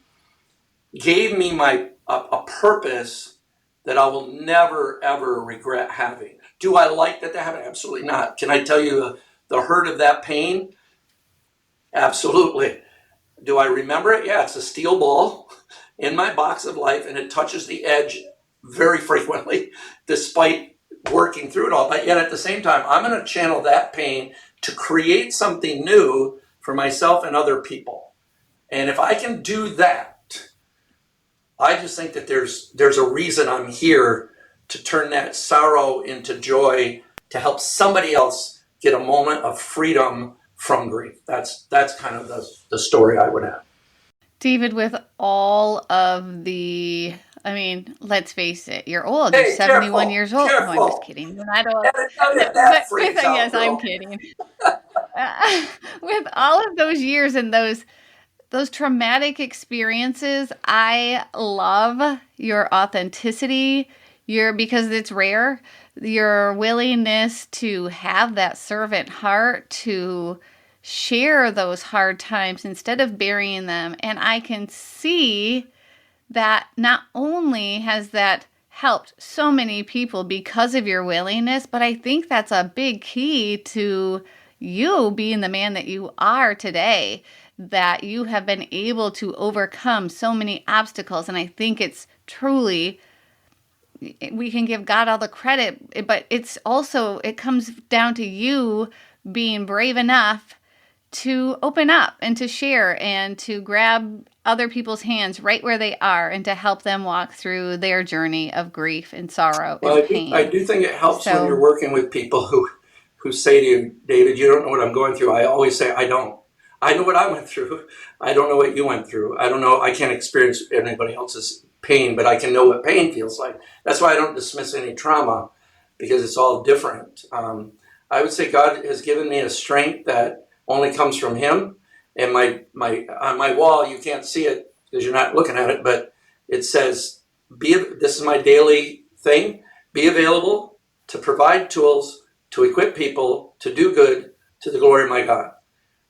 [SPEAKER 2] gave me a purpose that I will never, ever regret having. Do I like that happened? Absolutely not. Can I tell you the hurt of that pain? Absolutely. Do I remember it? Yeah, it's a steel ball in my box of life, and it touches the edge very frequently, despite working through it all. But yet at the same time, I'm going to channel that pain to create something new for myself and other people. And if I can do that, I just think that there's a reason I'm here, to turn that sorrow into joy, to help somebody else get a moment of freedom from grief. That's kind of the story I would have.
[SPEAKER 1] David, with all of the, I mean, let's face it, you're old. You're 71 years old.
[SPEAKER 2] Careful.
[SPEAKER 1] No, I'm just kidding. I don't.
[SPEAKER 2] Yes,
[SPEAKER 1] I'm kidding. With all of those years and those traumatic experiences, I love your authenticity. Because it's rare, your willingness to have that servant heart, to share those hard times instead of burying them. And I can see that not only has that helped so many people because of your willingness, but I think that's a big key to you being the man that you are today, that you have been able to overcome so many obstacles. And I think it's truly, we can give God all the credit, but it's also, it comes down to you being brave enough to open up and to share and to grab other people's hands right where they are and to help them walk through their journey of grief and sorrow and pain.
[SPEAKER 2] I do think it helps when you're working with people who say to you, David, you don't know what I'm going through. I always say, I don't. I know what I went through. I don't know what you went through. I don't know. I can't experience anybody else's pain, but I can know what pain feels like. That's why I don't dismiss any trauma, because it's all different. I would say God has given me a strength that only comes from Him. And on my wall, you can't see it because you're not looking at it, but it says, this is my daily thing, be available to provide tools, to equip people, to do good, to the glory of my God.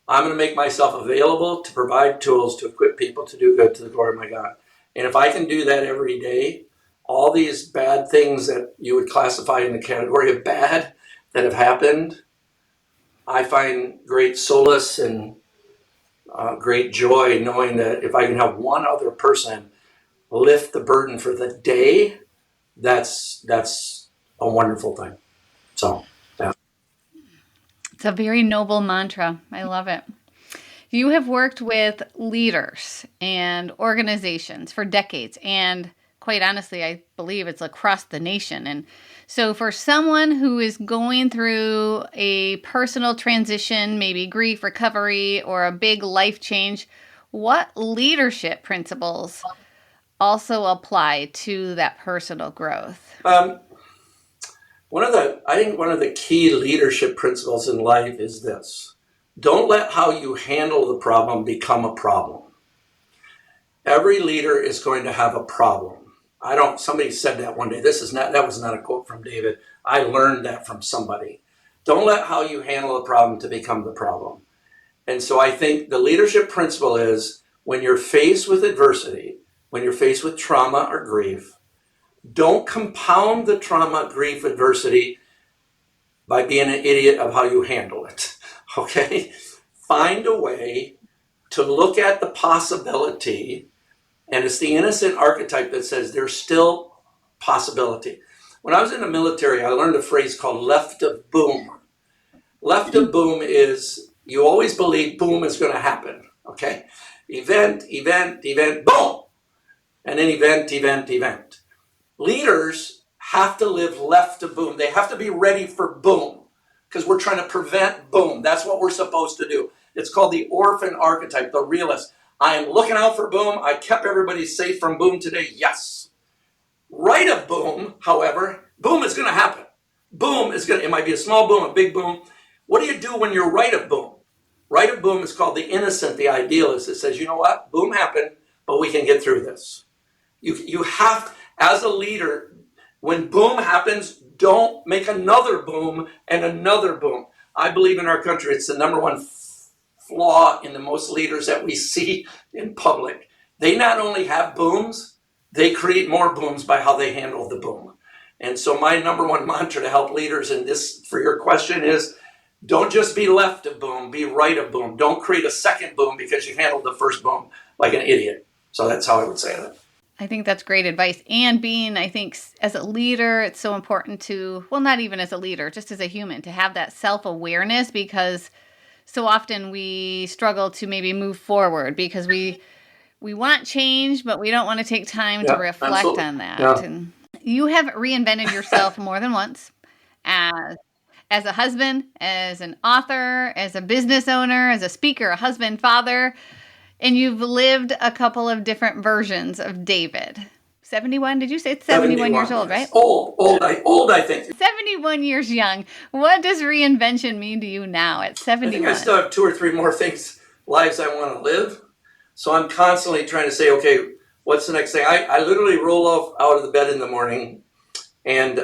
[SPEAKER 2] I'm going to make myself available to provide tools, to equip people, to do good, to the glory of my God. And if I can do that every day, all these bad things that you would classify in the category of bad that have happened, I find great solace and great joy knowing that if I can help one other person lift the burden for the day, that's a wonderful thing. So, yeah.
[SPEAKER 1] It's a very noble mantra. I love it. You have worked with leaders and organizations for decades, and quite honestly, I believe it's across the nation. And so for someone who is going through a personal transition, maybe grief, recovery, or a big life change, what leadership principles also apply to that personal growth? I
[SPEAKER 2] think one of the key leadership principles in life is this. Don't let how you handle the problem become a problem. Every leader is going to have a problem. Somebody said that one day. That was not a quote from David. I learned that from somebody. Don't let how you handle a problem to become the problem. And so I think the leadership principle is, when you're faced with adversity, when you're faced with trauma or grief, don't compound the trauma, grief, adversity by being an idiot of how you handle it. Okay? Find a way to look at the possibility, and it's the innocent archetype that says there's still possibility. When I was in the military, I learned a phrase called left of boom. Left of boom is, you always believe boom is going to happen. Okay? Event, boom! And then event. Leaders have to live left of boom. They have to be ready for boom because we're trying to prevent boom. That's what we're supposed to do. It's called the orphan archetype, the realist. I am looking out for boom. I kept everybody safe from boom today. Yes. Right of boom, however, boom is going to happen. Boom is going to, it might be a small boom, a big boom. What do you do when you're right of boom? Right of boom is called the innocent, the idealist. It says, you know what? Boom happened, but we can get through this. You have, as a leader, when boom happens, don't make another boom and another boom. I believe in our country, it's the number one flaw in the most leaders that we see in public. They not only have booms, they create more booms by how they handle the boom. And so my number one mantra to help leaders in this, for your question, is don't just be left of boom, be right of boom. Don't create a second boom because you handled the first boom like an idiot. So that's how I would say that.
[SPEAKER 1] I think that's great advice. And being, I think, as a leader, it's so important to, well, not even as a leader, just as a human, to have that self-awareness, because so often we struggle to maybe move forward because we want change, but we don't want to take time to reflect
[SPEAKER 2] absolutely.
[SPEAKER 1] on that.
[SPEAKER 2] Yeah.
[SPEAKER 1] And you have reinvented yourself more than once as a husband, as an author, as a business owner, as a speaker, a husband, father. And you've lived a couple of different versions of David. 71, did you say it's 71 years old,
[SPEAKER 2] yes.
[SPEAKER 1] right?
[SPEAKER 2] Old, I think.
[SPEAKER 1] 71 years young. What does reinvention mean to you now at 71?
[SPEAKER 2] I think I still have 2 or 3 more lives I want to live. So I'm constantly trying to say, okay, what's the next thing? I literally roll out of the bed in the morning. And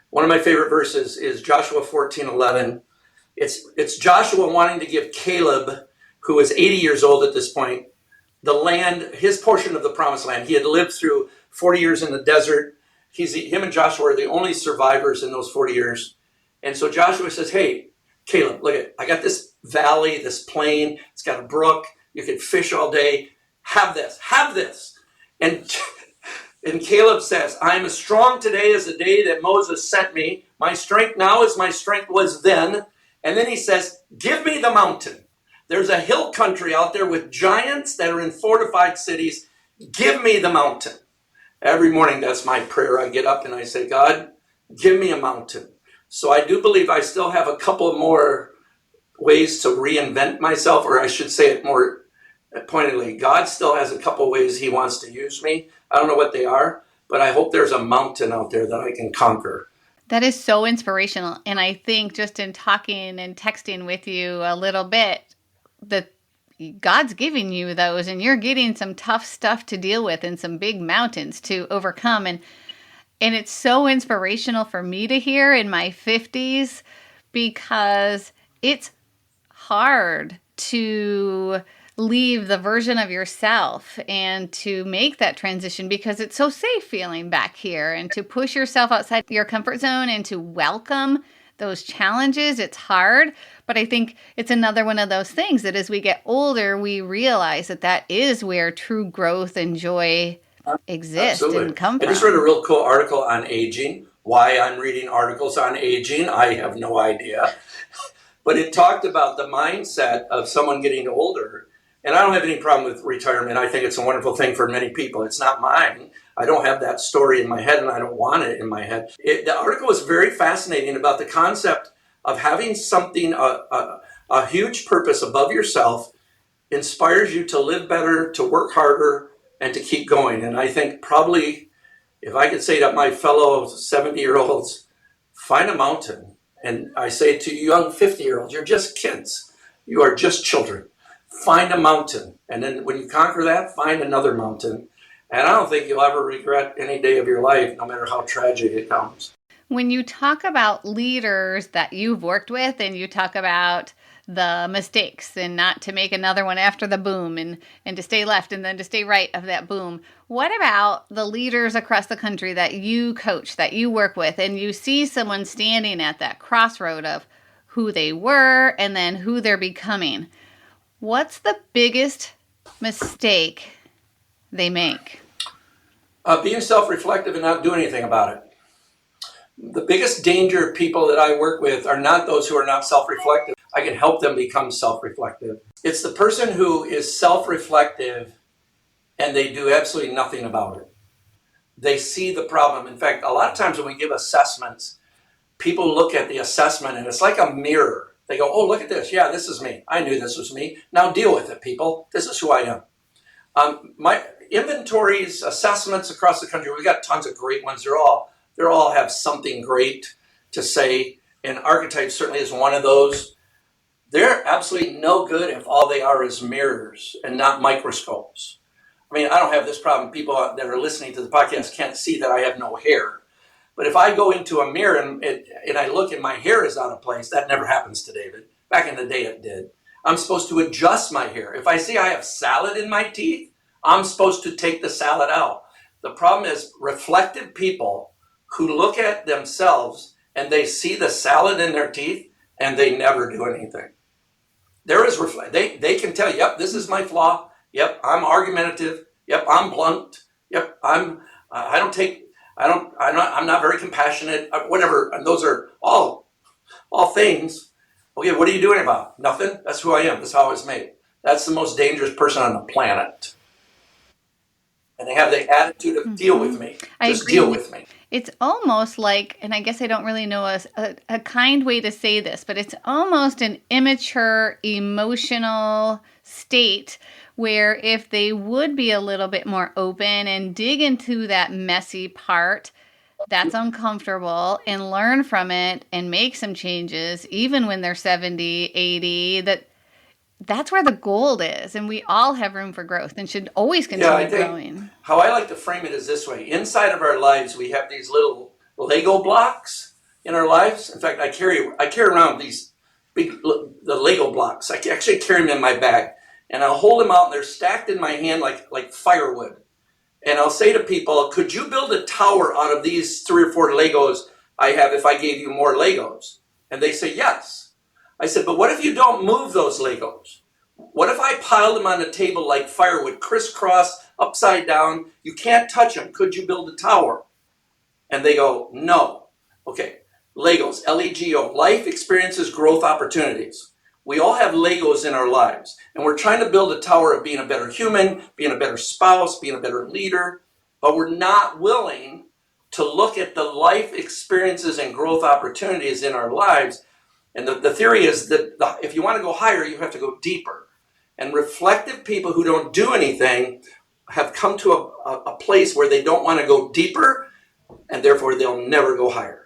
[SPEAKER 2] one of my favorite verses is Joshua 14:11. It's Joshua wanting to give Caleb, who is 80 years old at this point, the land, his portion of the promised land. He had lived through 40 years in the desert. Him and Joshua are the only survivors in those 40 years. And so Joshua says, hey, Caleb, look at, I got this valley, this plain. It's got a brook. You can fish all day. Have this. And Caleb says, I am as strong today as the day that Moses sent me. My strength now as my strength was then. And then he says, give me the mountain. There's a hill country out there with giants that are in fortified cities. Give me the mountain. Every morning, that's my prayer. I get up and I say, God, give me a mountain. So I do believe I still have a couple more ways to reinvent myself, or I should say it more pointedly. God still has a couple ways he wants to use me. I don't know what they are, but I hope there's a mountain out there that I can conquer.
[SPEAKER 1] That is so inspirational. And I think just in talking and texting with you a little bit, that God's giving you those, and you're getting some tough stuff to deal with and some big mountains to overcome. And it's so inspirational for me to hear in my 50s, because it's hard to leave the version of yourself and to make that transition, because it's so safe feeling back here, and to push yourself outside your comfort zone and to welcome those challenges. It's hard, but I think it's another one of those things that as we get older, we realize that is where true growth and joy exist.
[SPEAKER 2] Absolutely.
[SPEAKER 1] And come from.
[SPEAKER 2] I just read a real cool article on aging. Why I'm reading articles on aging, I have no idea. But it talked about the mindset of someone getting older. And I don't have any problem with retirement. I think it's a wonderful thing for many people. It's not mine. I don't have that story in my head, and I don't want it in my head. The article was very fascinating about the concept of having something, a huge purpose above yourself, inspires you to live better, to work harder, and to keep going. And I think probably, if I could say to my fellow 70-year-olds, find a mountain. And I say to you young 50-year-olds, you're just kids. You are just children. Find a mountain. And then when you conquer that, find another mountain. And I don't think you'll ever regret any day of your life, no matter how tragic it comes.
[SPEAKER 1] When you talk about leaders that you've worked with, and you talk about the mistakes and not to make another one after the boom, and to stay left and then to stay right of that boom, what about the leaders across the country that you coach, that you work with, and you see someone standing at that crossroad of who they were and then who they're becoming? What's the biggest mistake they make?
[SPEAKER 2] Being self-reflective and not doing anything about it. The biggest danger of people that I work with are not those who are not self-reflective. I can help them become self-reflective. It's the person who is self-reflective and they do absolutely nothing about it. they see the problem. In fact, a lot of times when we give assessments, people look at the assessment and it's like a mirror. They go, oh, look at this. Yeah, this is me. I knew this was me. Now deal with it, people. This is who I am. My inventories, assessments across the country, we've got tons of great ones. They all have something great to say. And Archetypes certainly is one of those. They're absolutely no good if all they are is mirrors and not microscopes. I mean, I don't have this problem. People that are listening to the podcast can't see that I have no hair. But if I go into a mirror and I look and my hair is out of place, that never happens to David. Back in the day it did. I'm supposed to adjust my hair. If I see I have salad in my teeth, I'm supposed to take the salad out. The problem is reflective people who look at themselves and they see the salad in their teeth and they never do anything. There is they can tell, yep, this is my flaw. Yep, I'm argumentative. Yep, I'm blunt. Yep, I'm not very compassionate. Whatever. And those are all things. Okay, what are you doing about it? Nothing. That's who I am. That's how I was made. That's the most dangerous person on the planet. And they have the attitude of deal with me. Just deal with me.
[SPEAKER 1] It's almost like, and I guess I don't really know a kind way to say this, but it's almost an immature emotional state where if they would be a little bit more open and dig into that messy part that's uncomfortable and learn from it and make some changes, even when they're 70, 80, that's where the gold is. And we all have room for growth and should always continue growing.
[SPEAKER 2] How I like to frame it is this way. Inside of our lives, we have these little Lego blocks in our lives. In fact, I carry around these the Lego blocks. I actually carry them in my bag. And I'll hold them out and they're stacked in my hand like firewood. And I'll say to people, could you build a tower out of these 3 or 4 Legos I have if I gave you more Legos? And they say, yes. I said, but what if you don't move those Legos? What if I pile them on a table like firewood, crisscross, upside down? You can't touch them. Could you build a tower? And they go, no. Okay, Legos, L-E-G-O, life experiences, growth opportunities. We all have Legos in our lives, and we're trying to build a tower of being a better human, being a better spouse, being a better leader, but we're not willing to look at the life experiences and growth opportunities in our lives. And the theory is that if you want to go higher, you have to go deeper. And reflective people who don't do anything have come to a place where they don't want to go deeper, and therefore they'll never go higher.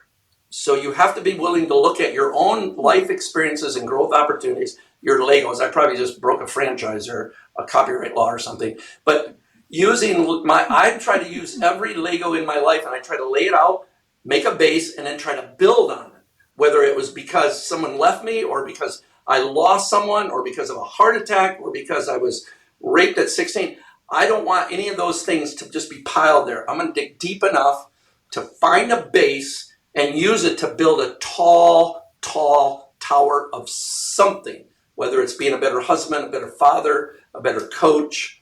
[SPEAKER 2] So you have to be willing to look at your own life experiences and growth opportunities, your Legos. I probably just broke a franchise or a copyright law or something. But I try to use every Lego in my life and I try to lay it out, make a base, and then try to build on it. Whether it was because someone left me or because I lost someone or because of a heart attack or because I was raped at 16. I don't want any of those things to just be piled there. I'm going to dig deep enough to find a base and use it to build a tall tower of something, whether it's being a better husband, a better father, a better coach,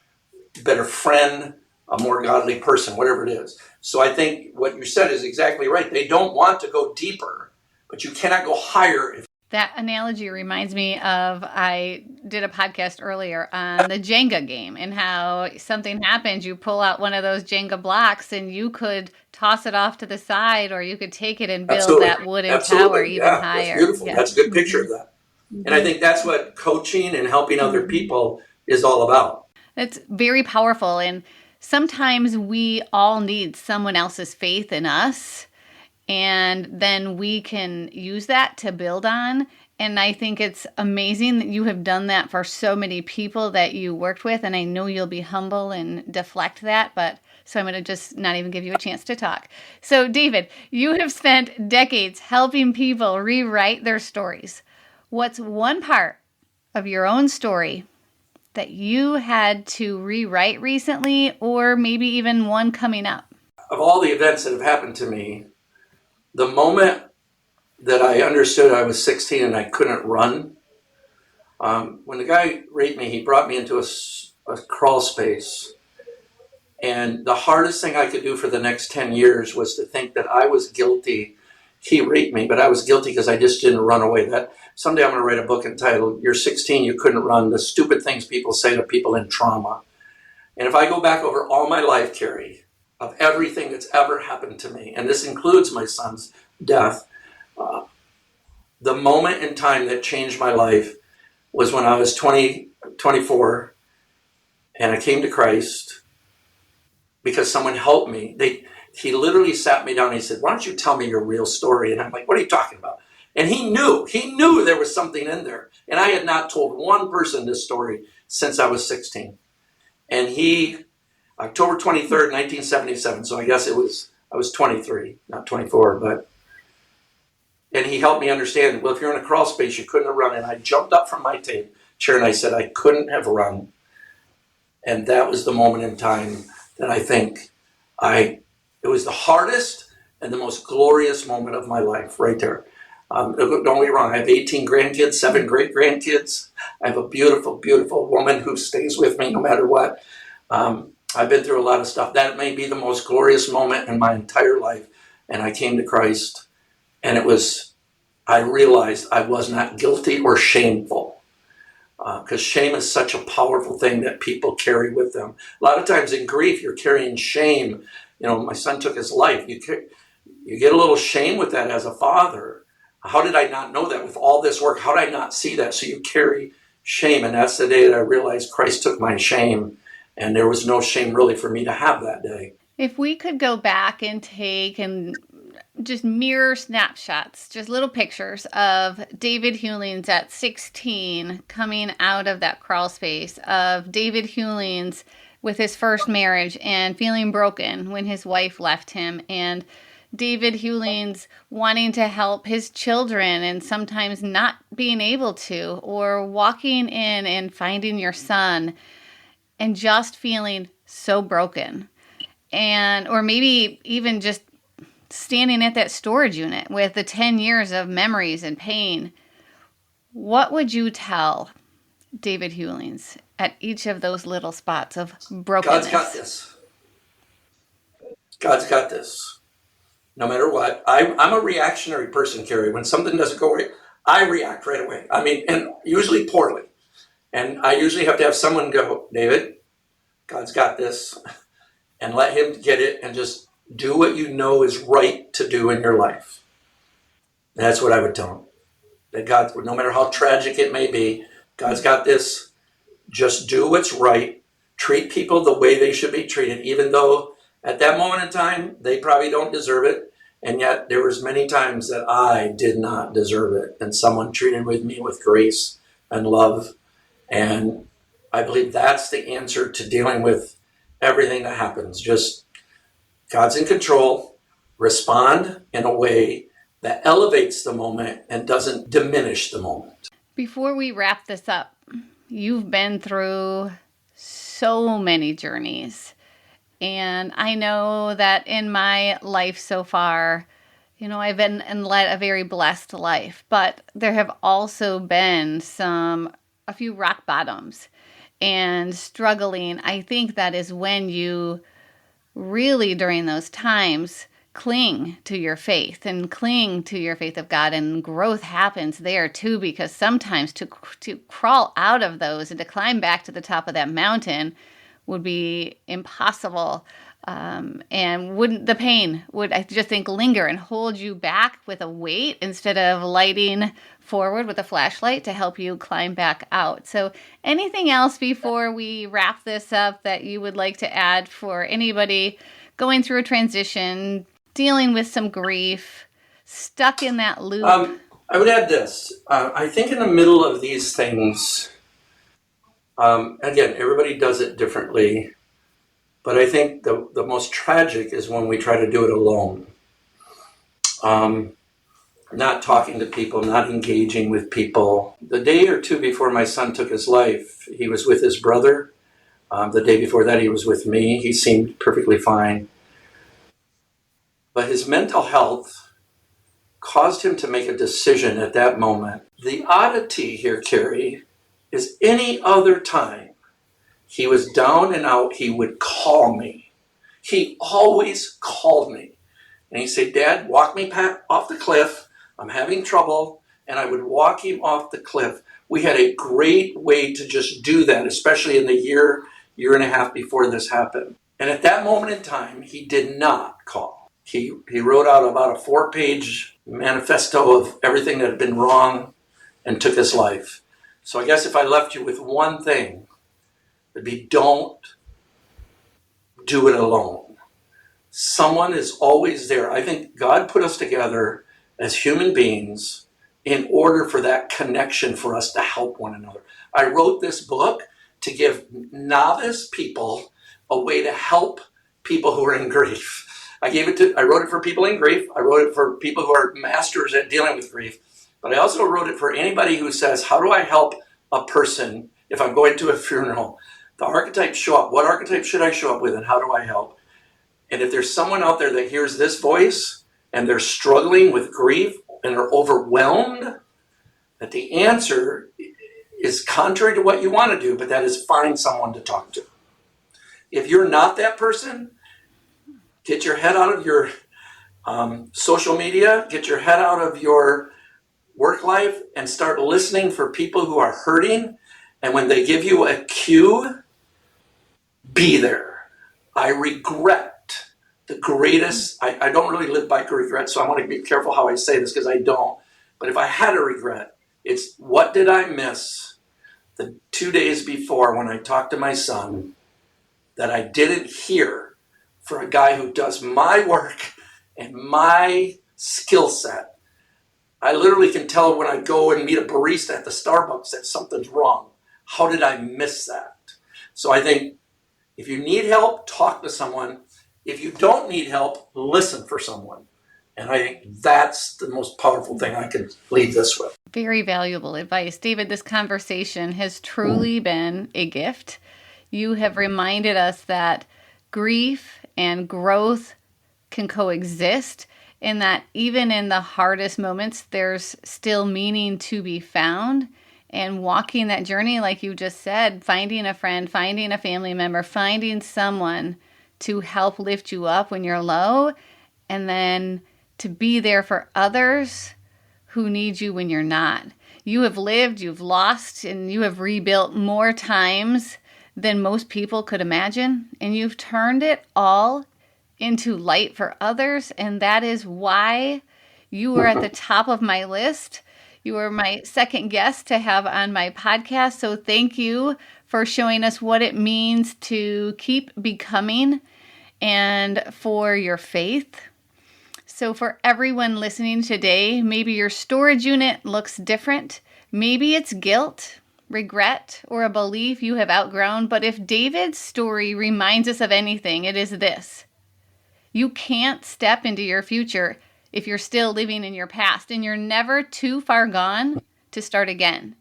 [SPEAKER 2] a better friend, a more godly person, whatever it is. So I think what you said is exactly right. They don't want to go deeper, but you cannot go higher.
[SPEAKER 1] That analogy reminds me of, I did a podcast earlier on the Jenga game and how something happens, you pull out one of those Jenga blocks and you could toss it off to the side or you could take it and build that wooden tower even higher.
[SPEAKER 2] That's beautiful. Yeah. That's a good picture of that. And I think that's what coaching and helping other people is all about.
[SPEAKER 1] It's very powerful. And sometimes we all need someone else's faith in us. And then we can use that to build on. And I think it's amazing that you have done that for so many people that you worked with. And I know you'll be humble and deflect that. But so I'm going to just not even give you a chance to talk. So David, you have spent decades helping people rewrite their stories. What's one part of your own story that you had to rewrite recently, or maybe even one coming up?
[SPEAKER 2] Of all the events that have happened to me, the moment that I understood I was 16 and I couldn't run, when the guy raped me, he brought me into a crawl space. And the hardest thing I could do for the next 10 years was to think that I was guilty. He raped me, but I was guilty because I just didn't run away. That someday I'm going to write a book entitled, You're 16, You Couldn't Run, the stupid things people say to people in trauma. And if I go back over all my life, Carrie, of everything that's ever happened to me, and this includes my son's death. The moment in time that changed my life was when I was 24, and I came to Christ because someone helped me. He literally sat me down and he said, "Why don't you tell me your real story?" And I'm like, "What are you talking about?" And he knew there was something in there. And I had not told one person this story since I was 16. And October 23rd, 1977, so I guess I was 23, not 24, and he helped me understand, well, if you're in a crawl space, you couldn't have run. And I jumped up from my chair and I said, I couldn't have run. And that was the moment in time that I think it was the hardest and the most glorious moment of my life right there. Don't get me wrong, I have 18 grandkids, 7 great-grandkids. I have a beautiful, beautiful woman who stays with me no matter what. I've been through a lot of stuff. That may be the most glorious moment in my entire life. And I came to Christ, and I realized I was not guilty or shameful. Because shame is such a powerful thing that people carry with them. A lot of times in grief, you're carrying shame. My son took his life. You get a little shame with that as a father. How did I not know that with all this work? How did I not see that? So you carry shame. And that's the day that I realized Christ took my shame. And there was no shame really for me to have that day.
[SPEAKER 1] If we could go back and take and just mirror snapshots, just little pictures of David Hulings at 16 coming out of that crawl space, of David Hulings with his first marriage and feeling broken when his wife left him, and David Hulings wanting to help his children and sometimes not being able to, or walking in and finding your son and just feeling so broken. Or maybe even just standing at that storage unit with the 10 years of memories and pain. What would you tell David Hulings at each of those little spots of brokenness?
[SPEAKER 2] God's got this. God's got this. No matter what. I'm a reactionary person, Carrie. When something doesn't go right, I react right away. And usually poorly. And I usually have to have someone go, David, God's got this. And let him get it and just do what you know is right to do in your life. And that's what I would tell him. That God, no matter how tragic it may be, God's got this. Just do what's right. Treat people the way they should be treated, even though at that moment in time, they probably don't deserve it. And yet there was many times that I did not deserve it. And someone treated with me with grace and love. And I believe that's the answer to dealing with everything that happens. Just God's in control. Respond in a way that elevates the moment and doesn't diminish the moment.
[SPEAKER 1] Before we wrap this up, you've been through so many journeys. And I know that in my life so far, I've been and led a very blessed life, but there have also been a few rock bottoms and struggling. I think that is when you really, during those times, cling to your faith and cling to your faith of God, and growth happens there too, because sometimes to crawl out of those and to climb back to the top of that mountain would be impossible. And the pain would, I just think, linger and hold you back with a weight instead of lighting forward with a flashlight to help you climb back out. So anything else before we wrap this up that you would like to add for anybody going through a transition, dealing with some grief, stuck in that loop?
[SPEAKER 2] I would add this. I think in the middle of these things, again, everybody does it differently. But I think the most tragic is when we try to do it alone. Not talking to people, not engaging with people. The day or two before my son took his life, he was with his brother. The day before that, he was with me. He seemed perfectly fine. But his mental health caused him to make a decision at that moment. The oddity here, Carrie, is any other time he was down and out, he would call me. He always called me. And he'd say, Dad, walk me off the cliff. I'm having trouble. And I would walk him off the cliff. We had a great way to just do that, especially in the year and a half before this happened. And at that moment in time, he did not call. He wrote out about a 4-page manifesto of everything that had been wrong and took his life. So I guess if I left you with one thing, it'd be don't do it alone. Someone is always there. I think God put us together as human beings in order for that connection for us to help one another. I wrote this book to give novice people a way to help people who are in grief. I wrote it for people in grief. I wrote it for people who are masters at dealing with grief. But I also wrote it for anybody who says, how do I help a person if I'm going to a funeral? The archetypes show up. What archetype should I show up with, and how do I help? And if there's someone out there that hears this voice and they're struggling with grief and are overwhelmed, that the answer is contrary to what you want to do, but that is find someone to talk to. If you're not that person, get your head out of your social media, get your head out of your work life, and start listening for people who are hurting. And when they give you a cue, be there. I regret the greatest, I don't really live by regret, so I want to be careful how I say this because I don't. But if I had a regret, it's what did I miss the 2 days before when I talked to my son that I didn't hear for a guy who does my work and my skill set. I literally can tell when I go and meet a barista at the Starbucks that something's wrong. How did I miss that? So I think if you need help, talk to someone. If you don't need help, listen for someone. And I think that's the most powerful thing I can leave this with.
[SPEAKER 1] Very valuable advice. David, this conversation has truly been a gift. You have reminded us that grief and growth can coexist, and that even in the hardest moments, there's still meaning to be found. And walking that journey, like you just said, finding a friend, finding a family member, finding someone to help lift you up when you're low, and then to be there for others who need you when you're not. You have lived, you've lost, and you have rebuilt more times than most people could imagine, and you've turned it all into light for others, and that is why you are at the top of my list. You are my second guest to have on my podcast, so thank you for showing us what it means to keep becoming and for your faith. So for everyone listening today, maybe your storage unit looks different. Maybe it's guilt, regret, or a belief you have outgrown. But if David's story reminds us of anything, it is this. You can't step into your future if you're still living in your past, and you're never too far gone to start again.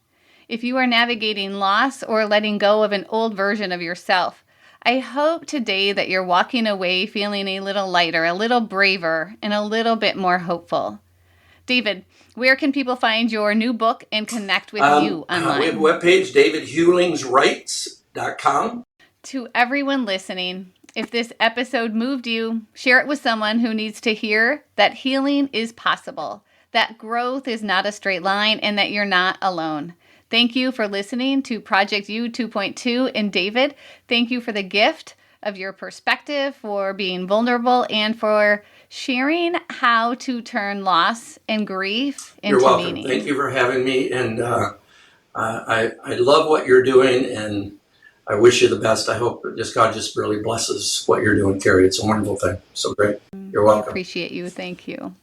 [SPEAKER 1] If you are navigating loss or letting go of an old version of yourself, I hope today that you're walking away feeling a little lighter, a little braver, and a little bit more hopeful. David, where can people find your new book and connect with you online?
[SPEAKER 2] We have a webpage, davidhulingswrites.com.
[SPEAKER 1] To everyone listening, if this episode moved you, share it with someone who needs to hear that healing is possible, that growth is not a straight line, and that you're not alone. Thank you for listening to Project U 2.2. And David, thank you for the gift of your perspective, for being vulnerable, and for sharing how to turn loss and grief into
[SPEAKER 2] You're welcome.
[SPEAKER 1] meaning.
[SPEAKER 2] Thank you for having me. And I love what you're doing, and I wish you the best. I hope God just really blesses what you're doing, Carrie. It's a wonderful thing. So great. You're welcome.
[SPEAKER 1] I appreciate you. Thank you.